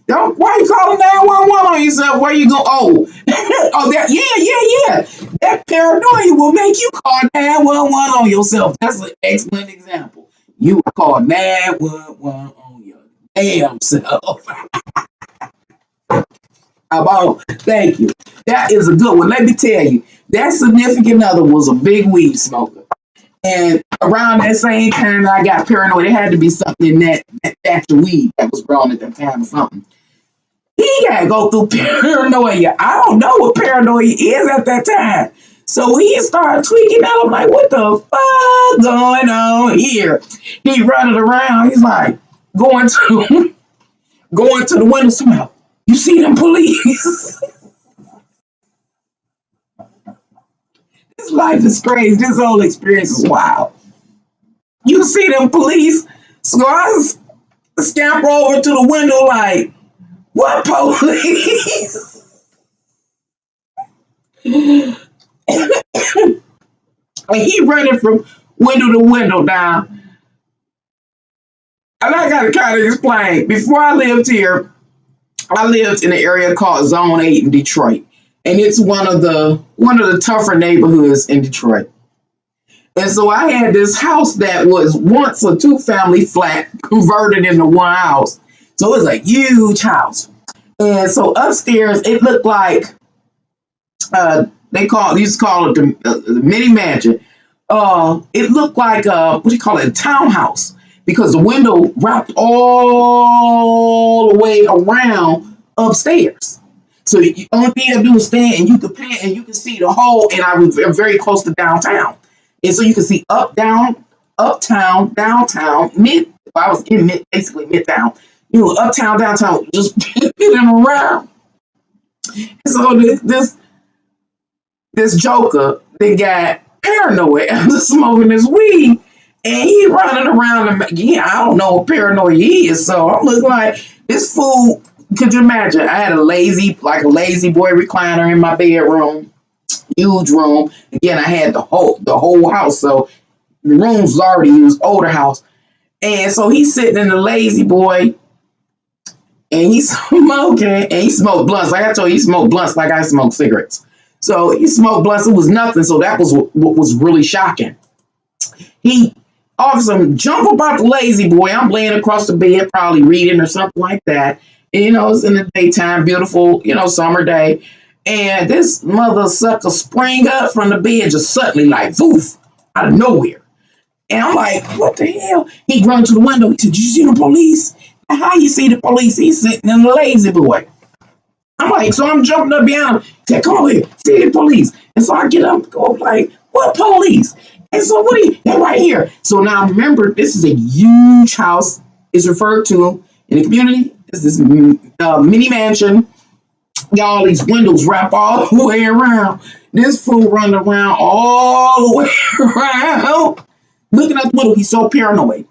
[SPEAKER 1] Don't, why you calling 911 on yourself? Where you go? Oh, oh, that, yeah. That paranoia will make you call 911 on yourself. That's an excellent example. You call 911 on your damn self. About, thank you. That is a good one. Let me tell you, that significant other was a big weed smoker. And around that same time I got paranoid, it had to be something in that batch of weed that was grown at that time or something. He got to go through paranoia. I don't know what paranoia is at that time. So he started tweaking out. I'm like, what the fuck going on here? He running around. He's like going to the window somehow. You see them police? This life is crazy. This whole experience is wild. You see them police? So I scamper over to the window like, what police? And he running from window to window now. And I gotta kind of explain. Before I lived here, I lived in an area called Zone 8 in Detroit. And it's one of the tougher neighborhoods in Detroit. And so I had this house that was once a 2-family flat converted into one house. So it was a huge house. And so upstairs, it looked like, used to call it the mini mansion. It looked like, a townhouse. Because the window wrapped all the way around upstairs. So the only thing you have to do is stand and you could pan and you can see the whole, and I was very close to downtown. And so you can see up, down, uptown, downtown, mid, if I was in mid, basically midtown, uptown, downtown, just getting around. And so this joker, they got paranoid after smoking this weed, and he running around and again, I don't know what paranoia is. So I'm looking like this fool. Could you imagine? I had a lazy boy recliner in my bedroom, huge room. Again, I had the whole house, so the rooms was already used, older house. And so he's sitting in the lazy boy, and he's smoking, and he smoked blunts. Like I told you, he smoked blunts like I smoke cigarettes. So he smoked blunts. It was nothing. So that was what was really shocking. He all of a sudden jump about the lazy boy. I'm laying across the bed, probably reading or something like that. And, it's in the daytime, beautiful, summer day. And this mother sucker spring up from the bed just suddenly like, poof, out of nowhere. And I'm like, what the hell? He run to the window. He said, did you see the police? How you see the police? He's sitting in the lazy boy. I'm like, so I'm jumping up behind him. He said, come over here, see the police. And so I get up, go like, what police? And so they're right here. So now remember, this is a huge house. It's referred to in the community. It's this mini mansion. Y'all, these windows wrap all the way around. This fool running around all the way around, looking at the window. He's so paranoid.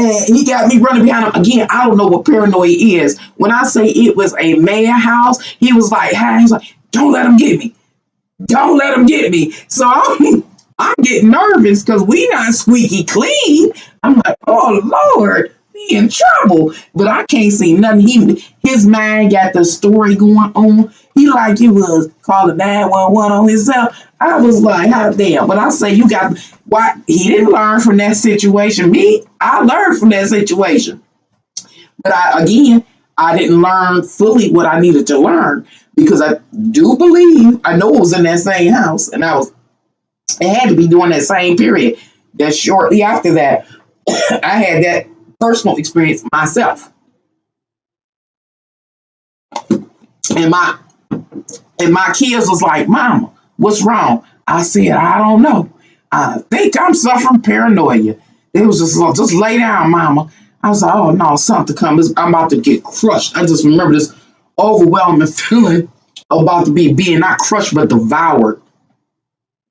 [SPEAKER 1] And he got me running behind him. Again, I don't know what paranoia is. When I say it was a madhouse, he was like, "Hey," he was like, "Don't let him get me. Don't let him get me." So I'm getting nervous because we not squeaky clean. I'm like, "Oh Lord, we in trouble." But I can't see nothing. His mind got the story going on. He like it was calling 911 on himself. I was like, "How damn?" But I say you got why he didn't learn from that situation. Me, I learned from that situation. But I didn't learn fully what I needed to learn because I do believe I know it was in that same house, and it had to be during that same period. That shortly after that, I had that personal experience myself, and my kids was like, "Mama, what's wrong?" I said, "I don't know. I think I'm suffering paranoia." It was just lay down, Mama. I was like, "Oh no, something comes. I'm about to get crushed." I just remember this overwhelming feeling about to be being not crushed but devoured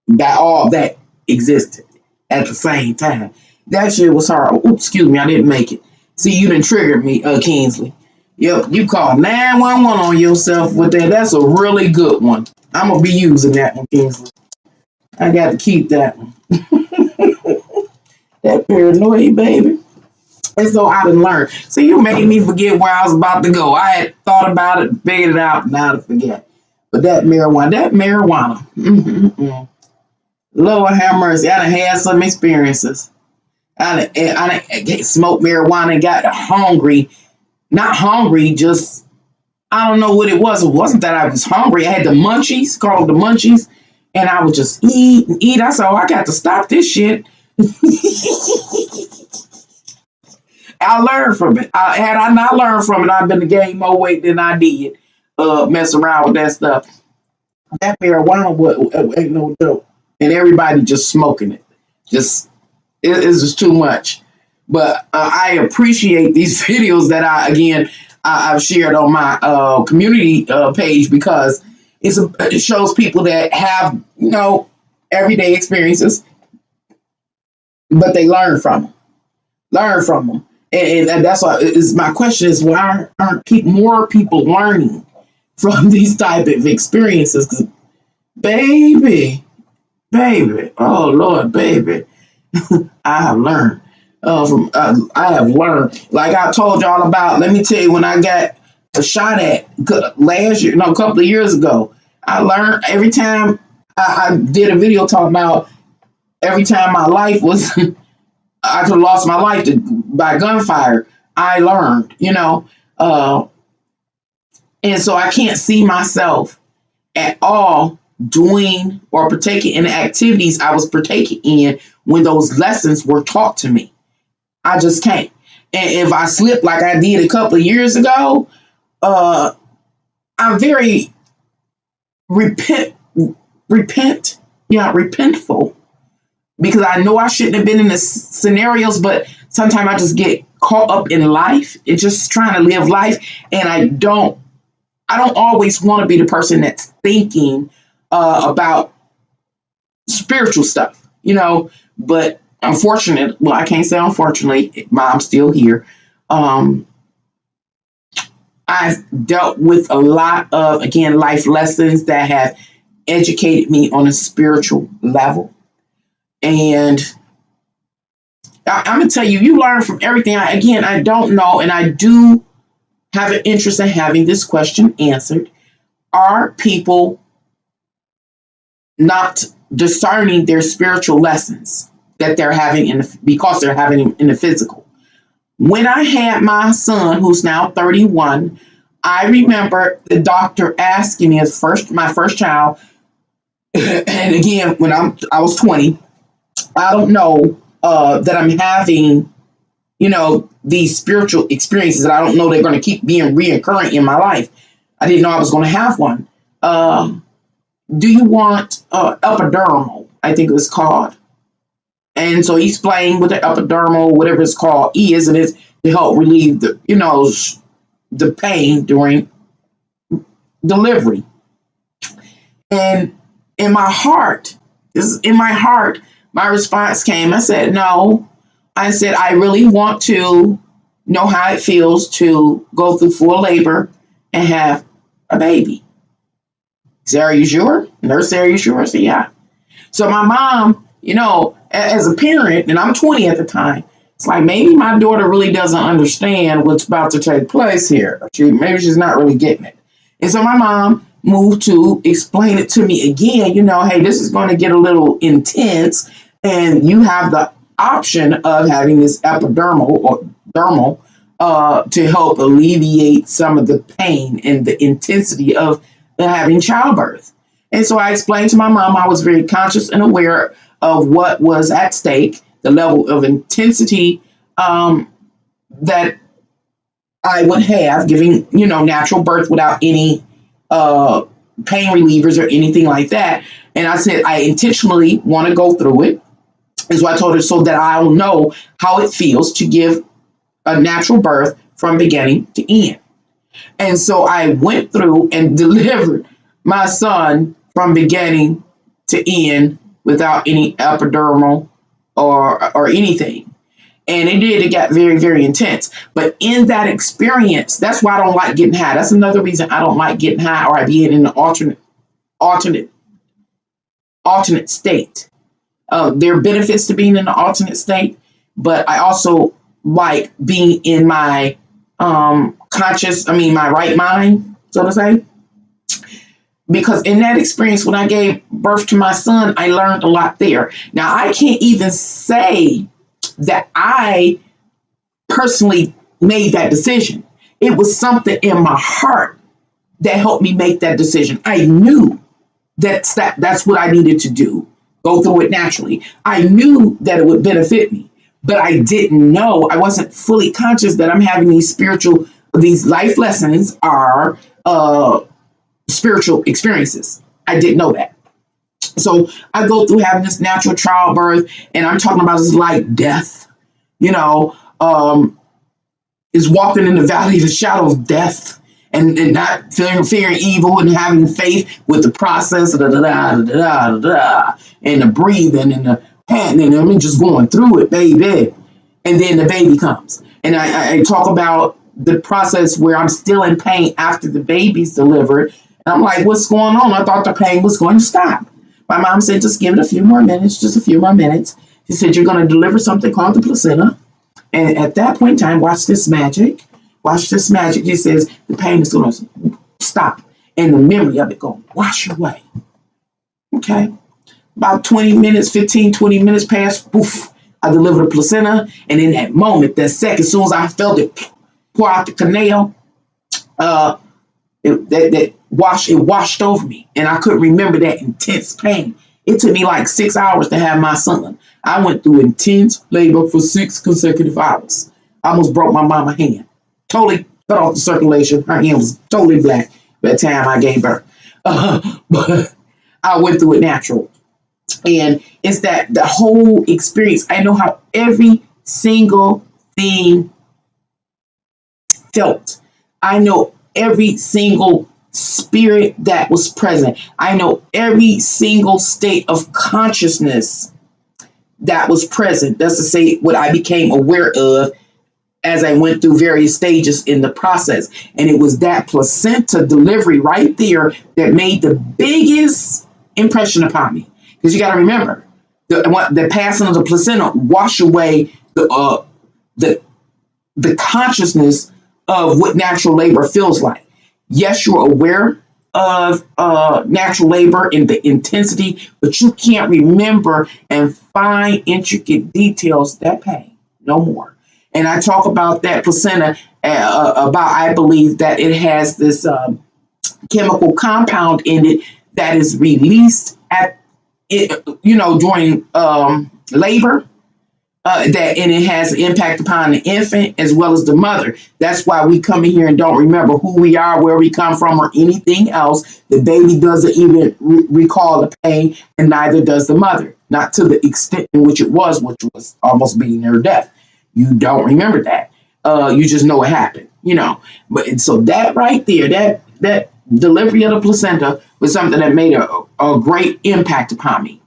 [SPEAKER 1] that all that existed at the same time. That shit was hard. Oops, excuse me, I didn't make it. See, you didn't trigger me, Kingsley. Yep, you called 911 on yourself with that. That's a really good one. I'm gonna be using that one, Kingsley. I got to keep that one. That paranoia, baby. And so I didn't learn. So you made me forget where I was about to go. I had thought about it, figured it out, now to forget. But that marijuana. Mm-hmm. Lord have mercy. I done had some experiences. I done smoked marijuana and got hungry. Not hungry, just, I don't know what it was. It wasn't that I was hungry. I had the munchies, called the munchies, and I would just eat and eat. I said, "Oh, I got to stop this shit." I learned from it. Had I not learned from it, I've been to gain more weight than I did. Mess around with that stuff. That marijuana ain't no dope, and everybody just smoking it. Just it's just too much. But I appreciate these videos that I've shared on my community page because it shows people that have everyday experiences, but they learn from them, and that's why is my question is why aren't more people learning from these type of experiences? 'Cause baby, baby, oh Lord, baby. I have learned I have learned. Like I told y'all about. Let me tell you, when I got a shot at last year, no, a couple of years ago, I learned every time I did a video talking about every time my life was I could have lost my life by gunfire. I learned, and so I can't see myself at all doing or partaking in the activities I was partaking in when those lessons were taught to me. I just can't. And if I slip like I did a couple of years ago, uh, I'm very repent, repentful because I know I shouldn't have been in the scenarios, but sometimes I just get caught up in life and just trying to live life, and I don't always want to be the person that's thinking about spiritual stuff, but unfortunately, well, I can't say unfortunately, mom's still here. Um, I've dealt with a lot of, again, life lessons that have educated me on a spiritual level. And I'm going to tell you, you learn from everything. I don't know, and I do have an interest in having this question answered. Are people not discerning their spiritual lessons that they're having because they're having in the physical? When I had my son, who's now 31, I remember the doctor asking me my first child, and again, when I was 20, I don't know that I'm having, these spiritual experiences that I don't know they're going to keep being reoccurring in my life. I didn't know I was going to have one. Do you want epidermal? I think it was called. And so he explained what the epidermal, whatever it's called, is, and it's to help relieve the pain during delivery. And in my heart, my response came. I said, "No, I said, I really want to know how it feels to go through full labor and have a baby. Sarah, you sure? Nurse Sarah, you sure? I said, yeah. So my mom, as a parent, and I'm 20 at the time, it's like maybe my daughter really doesn't understand what's about to take place here. Maybe she's not really getting it. And so my mom moved to explain it to me again, hey, this is going to get a little intense, and you have the option of having this epidermal or dermal to help alleviate some of the pain and the intensity of having childbirth. And so I explained to my mom I was very conscious and aware of what was at stake, the level of intensity that I would have giving, natural birth without any pain relievers or anything like that. And I said, I intentionally want to go through it. And so I told her so that I'll know how it feels to give a natural birth from beginning to end. And so I went through and delivered my son from beginning to end without any epidermal or anything. And it got very, very intense. But in that experience, that's why I don't like getting high. That's another reason I don't like getting high or being in an alternate state. There are benefits to being in an alternate state, but I also like being in my my right mind, so to say. Because in that experience, when I gave birth to my son, I learned a lot there. Now, I can't even say that I personally made that decision. It was something in my heart that helped me make that decision. I knew that's what I needed to do, go through it naturally. I knew that it would benefit me, but I didn't know. I wasn't fully conscious that I'm having these life lessons are spiritual experiences. I didn't know that. So I go through having this natural childbirth, and I'm talking about this like death, is walking in the valley of the shadow of death and not fearing evil and having faith with the process, and the breathing and the panting, and I'm just going through it, baby. And then the baby comes. And I talk about the process where I'm still in pain after the baby's delivered. And I'm like, what's going on? I thought the pain was going to stop. My mom said, just give it a few more minutes, just a few more minutes. She said, you're going to deliver something called the placenta. And at that point in time, watch this magic. Watch this magic. She says, the pain is going to stop. And the memory of it going to wash away. Okay. About 20 minutes passed. Poof. I delivered the placenta. And in that moment, that second, as soon as I felt it pour out the canal, it washed over me, and I couldn't remember that intense pain. It took me like 6 hours to have my son. I went through intense labor for 6 consecutive hours. I almost broke my mama's hand. Totally cut off the circulation. Her hand was totally black by the time I gave birth. But I went through it natural. And it's that the whole experience. I know how every single thing felt. I know every single spirit that was present. I know every single state of consciousness that was present. That's to say, what I became aware of as I went through various stages in the process. And it was that placenta delivery right there that made the biggest impression upon me. Because you got to remember, the passing of the placenta wash away the consciousness of what natural labor feels like. Yes, you're aware of natural labor and the intensity, but you can't remember and find intricate details that pain no more. And I talk about that placenta I believe that it has this chemical compound in it that is released during labor. And it has an impact upon the infant as well as the mother. That's why we come in here and don't remember who we are, where we come from, or anything else. The baby doesn't even recall the pain, and neither does the mother. Not to the extent in which was almost being near death. You don't remember that. You just know it happened, But and so that right there, that delivery of the placenta was something that made a great impact upon me.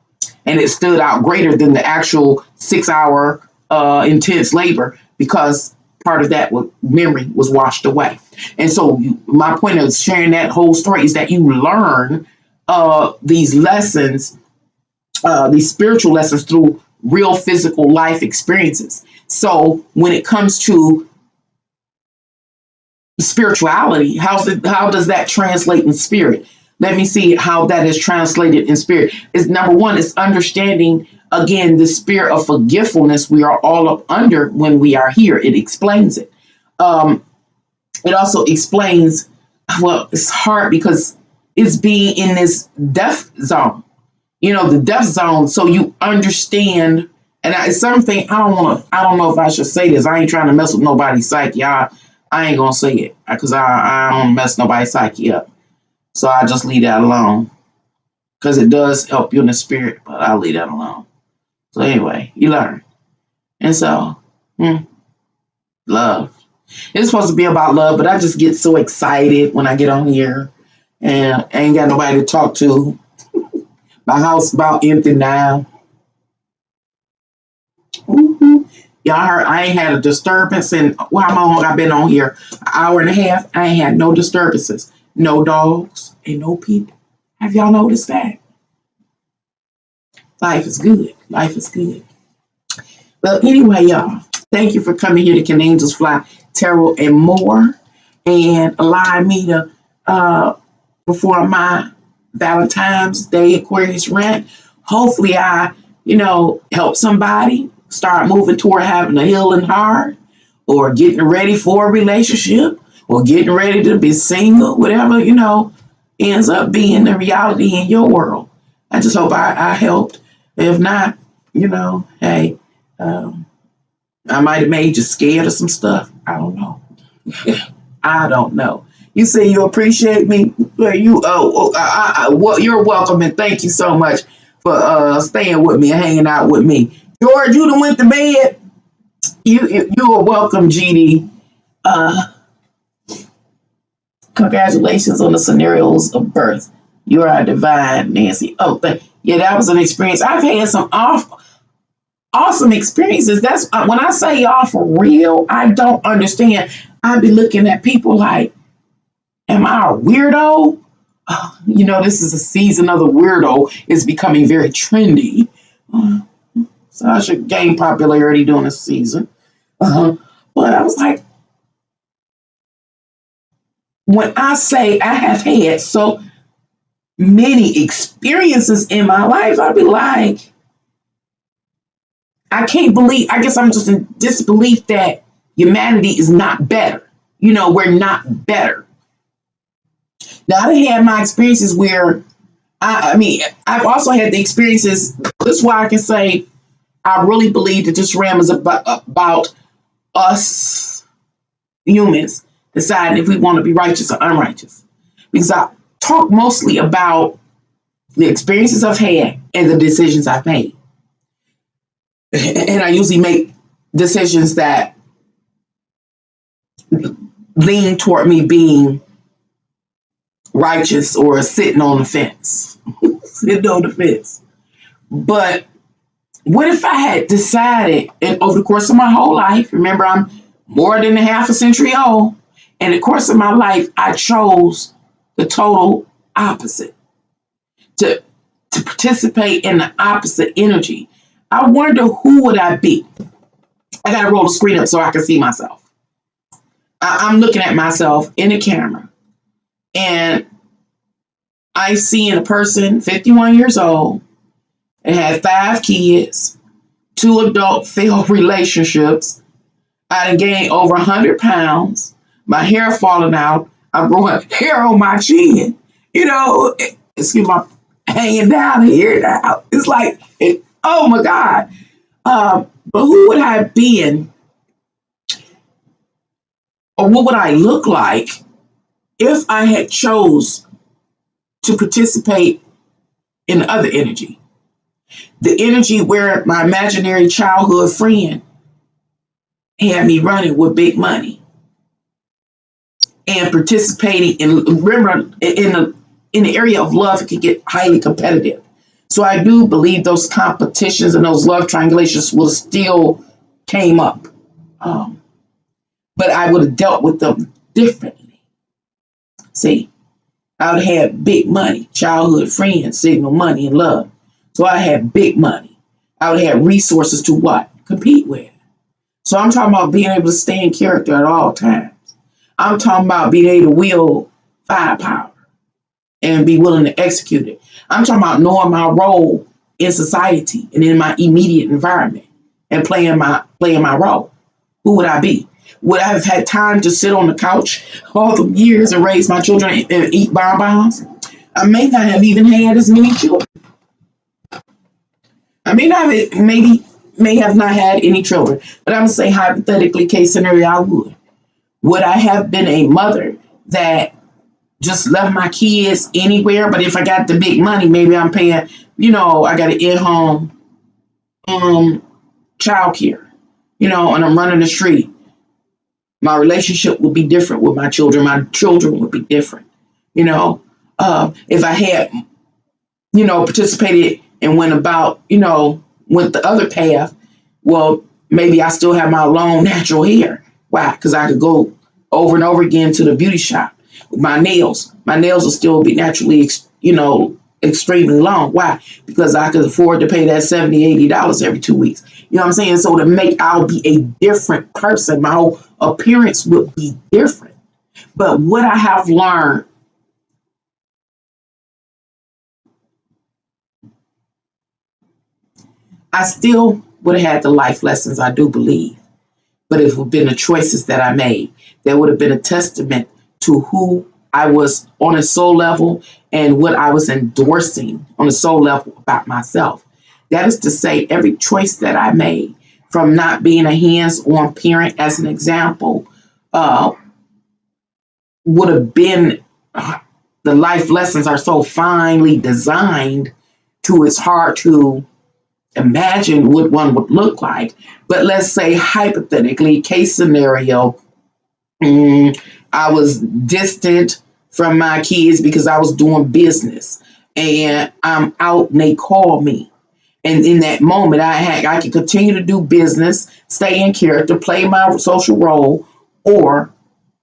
[SPEAKER 1] And it stood out greater than the actual 6 hour intense labor because part of that memory was washed away. And so my point of sharing that whole story is that you learn these lessons, these spiritual lessons through real physical life experiences. So when it comes to spirituality, how does that translate in spirit? Let me see how that is translated in spirit. Is number one is understanding again the spirit of forgetfulness we are all up under when we are here. It explains it. It also explains, well, it's hard because it's being in this death zone, the death zone. So you understand, and it's something I don't know if I should say this. I ain't trying to mess with nobody's psyche. I ain't gonna say it because I don't mess nobody's psyche up. So I just leave that alone because it does help you in the spirit, but I'll leave that alone. So anyway, you learn. And so, love. It's supposed to be about love, but I just get so excited when I get on here and I ain't got nobody to talk to. My house about empty now. Mm-hmm. Y'all heard I ain't had a disturbance in how long I've been on here? An hour and a half. I ain't had no disturbances. No dogs and no people. Have y'all noticed that? Life is good. Life is good. Well, anyway, y'all, thank you for coming here to Can Angels Fly, Tarot, and more, and allowing me to perform my Valentine's Day Aquarius Rant. Hopefully, I, help somebody start moving toward having a healing heart or getting ready for a relationship or getting ready to be single, whatever, ends up being the reality in your world. I just hope I helped. If not, hey, I might have made you scared of some stuff. I don't know. I don't know. You say you appreciate me. Well, you're welcome, and thank you so much for staying with me and hanging out with me. George, you done went to bed. You are welcome, GD. Congratulations on the scenarios of birth. You are divine, Nancy. Oh, that was an experience. I've had some awesome experiences. That's when I say y'all for real, I don't understand. I'd be looking at people like, am I a weirdo? This is a season of the weirdo. It's becoming very trendy. So I should gain popularity during the season. But I was like, when I say I have had so many experiences in my life, I'd be like, I can't believe, I guess I'm just in disbelief that humanity is not better. We're not better. Now, I had my experiences where, I've also had the experiences, this is why I can say, I really believe that this realm is about us humans deciding if we want to be righteous or unrighteous. Because I talk mostly about the experiences I've had and the decisions I've made. And I usually make decisions that lean toward me being righteous or sitting on the fence. Sitting on the fence. But what if I had decided, and over the course of my whole life, remember I'm more than a half a century old, in the course of my life, I chose the total opposite, to participate in the opposite energy. I wonder who would I be? I got to roll the screen up so I can see myself. I'm looking at myself in the camera, and I see a person, 51 years old, and had 5 kids, 2 adult failed relationships. I done gained over 100 pounds. My hair falling out. I'm growing hair on my chin. Excuse my hanging down here now. It's like, oh my God. But who would I have been, or what would I look like if I had chose to participate in the other energy? The energy where my imaginary childhood friend had me running with big money and participating in, remember, in the area of love, it can get highly competitive. So I do believe those competitions and those love triangulations will still came up. Um, but I would have dealt with them differently. See, I would have had big money, childhood friends, signal money and love. So I had big money. I would have resources to what? Compete with. So I'm talking about being able to stay in character at all times. I'm talking about being able to wield firepower and be willing to execute it. I'm talking about knowing my role in society and in my immediate environment and playing my role. Who would I be? Would I have had time to sit on the couch all the years and raise my children and eat bonbons? I may not have even had as many children. I may not have, maybe may have not had any children, but I'm gonna say hypothetically, case scenario, I would. Would I have been a mother that just left my kids anywhere? But if I got the big money, maybe I'm paying, I got an in-home child care, and I'm running the street. My relationship would be different with my children. My children would be different. If I had, participated and went about, went the other path, well, maybe I still have my long natural hair. Why? Because I could go over and over again to the beauty shop. My nails will still be naturally, extremely long. Why? Because I could afford to pay that $70, $80 every 2 weeks. You know what I'm saying? So I'll be a different person. My whole appearance would be different. But what I have learned, I still would have had the life lessons, I do believe. But it would have been the choices that I made. That would have been a testament to who I was on a soul level and what I was endorsing on a soul level about myself. That is to say, every choice that I made, from not being a hands-on parent, as an example, would have been the life lessons are so finely designed to it's hard to imagine what one would look like. But let's say hypothetically, case scenario, I was distant from my kids because I was doing business and I'm out and they call me. And in that moment, I could continue to do business, stay in character, play my social role, or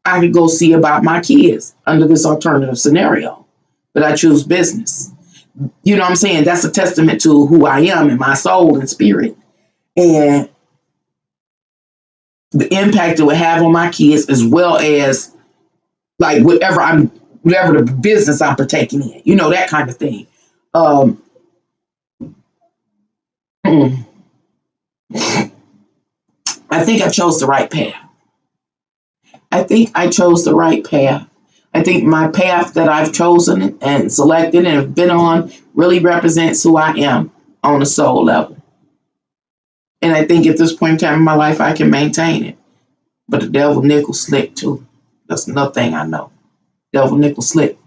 [SPEAKER 1] I could go see about my kids under this alternative scenario. But I choose business. You know what I'm saying? That's a testament to who I am in my soul and spirit. And the impact it would have on my kids, as well as like whatever the business I'm partaking in, that kind of thing. Um, I think I chose the right path. I think I chose the right path. I think my path that I've chosen and selected and have been on really represents who I am on a soul level. And I think at this point in time in my life, I can maintain it. But the devil nickel slick too. That's another thing I know. Devil nickel slick.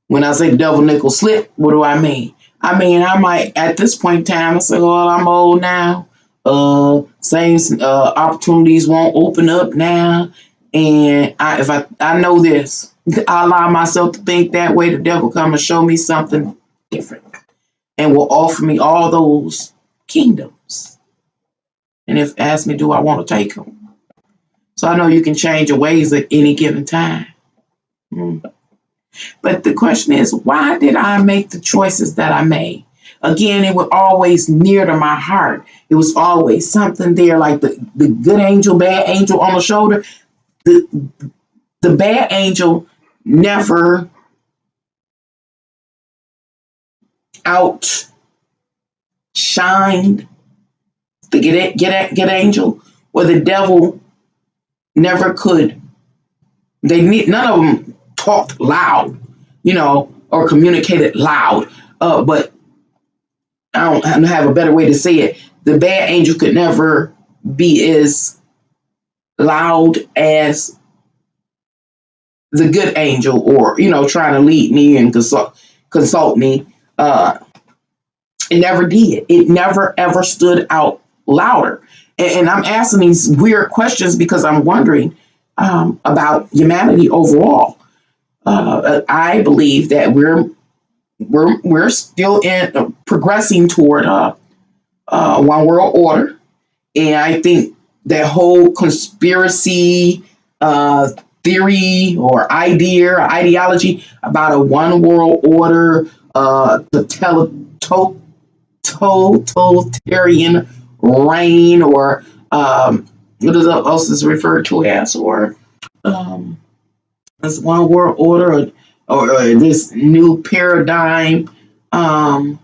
[SPEAKER 1] When I say devil nickel slick, what do I mean? I might at this point in time I say, well, I'm old now. Same opportunities won't open up now. And if I know this, I allow myself to think that way, the devil come and show me something different and will offer me all those kingdoms. And if ask me, do I want to take them? So I know you can change your ways at any given time. But the question is, why did I make the choices that I made? Again, it was always near to my heart. It was always something there, like the good angel, bad angel on the shoulder. The bad angel never outshined the get angel, or the devil never could. None of them talked loud, or communicated loud. But I don't have a better way to say it. The bad angel could never be as loud as the good angel, or trying to lead me and consult me. It never did. It never ever stood out louder. And I'm asking these weird questions because I'm wondering about humanity overall. I believe that we're still progressing toward one world order, and I think that whole conspiracy theory or idea or ideology about a one world order, the totalitarian reign, or what else is referred to as, or um, as one world order, or this new paradigm. Um,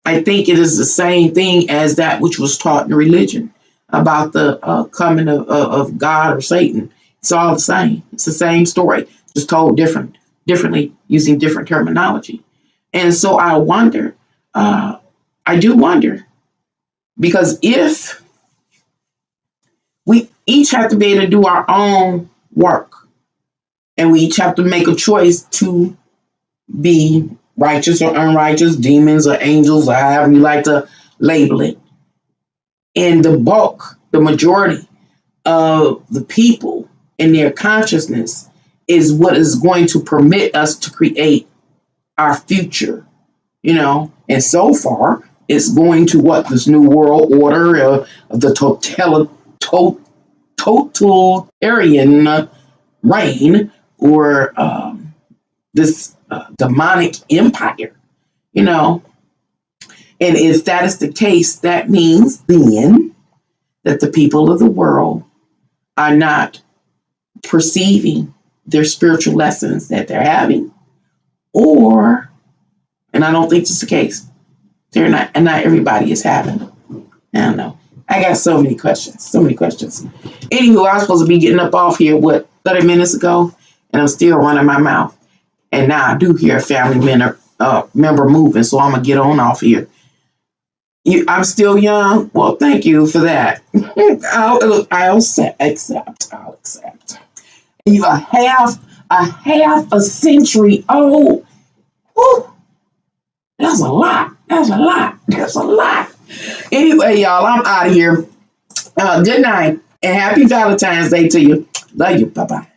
[SPEAKER 1] I think it is the same thing as that which was taught in religion about the coming of God or Satan. It's all the same. It's the same story, just told differently using different terminology. And so I do wonder, because if we each have to be able to do our own work, and we each have to make a choice to be righteous or unrighteous, demons or angels, or however you like to label it. And the bulk, the majority of the people in their consciousness is what is going to permit us to create our future, And so far, it's going to what this new world order, the totalitarian reign, or this demonic empire, you know. And if that is the case, that means then that the people of the world are not perceiving their spiritual lessons that they're having, or, and I don't think it's the case, they're not, and not everybody is having them. I don't know. I got so many questions. Anywho, I was supposed to be getting up off here, 30 minutes ago, and I'm still running my mouth. And now I do hear a family member moving, so I'm going to get on off here. I'm still young? Well, thank you for that. I'll accept. You a half a century old. Woo, that's a lot. Anyway, y'all, I'm out of here. Good night and happy Valentine's Day to you. Love you. Bye-bye.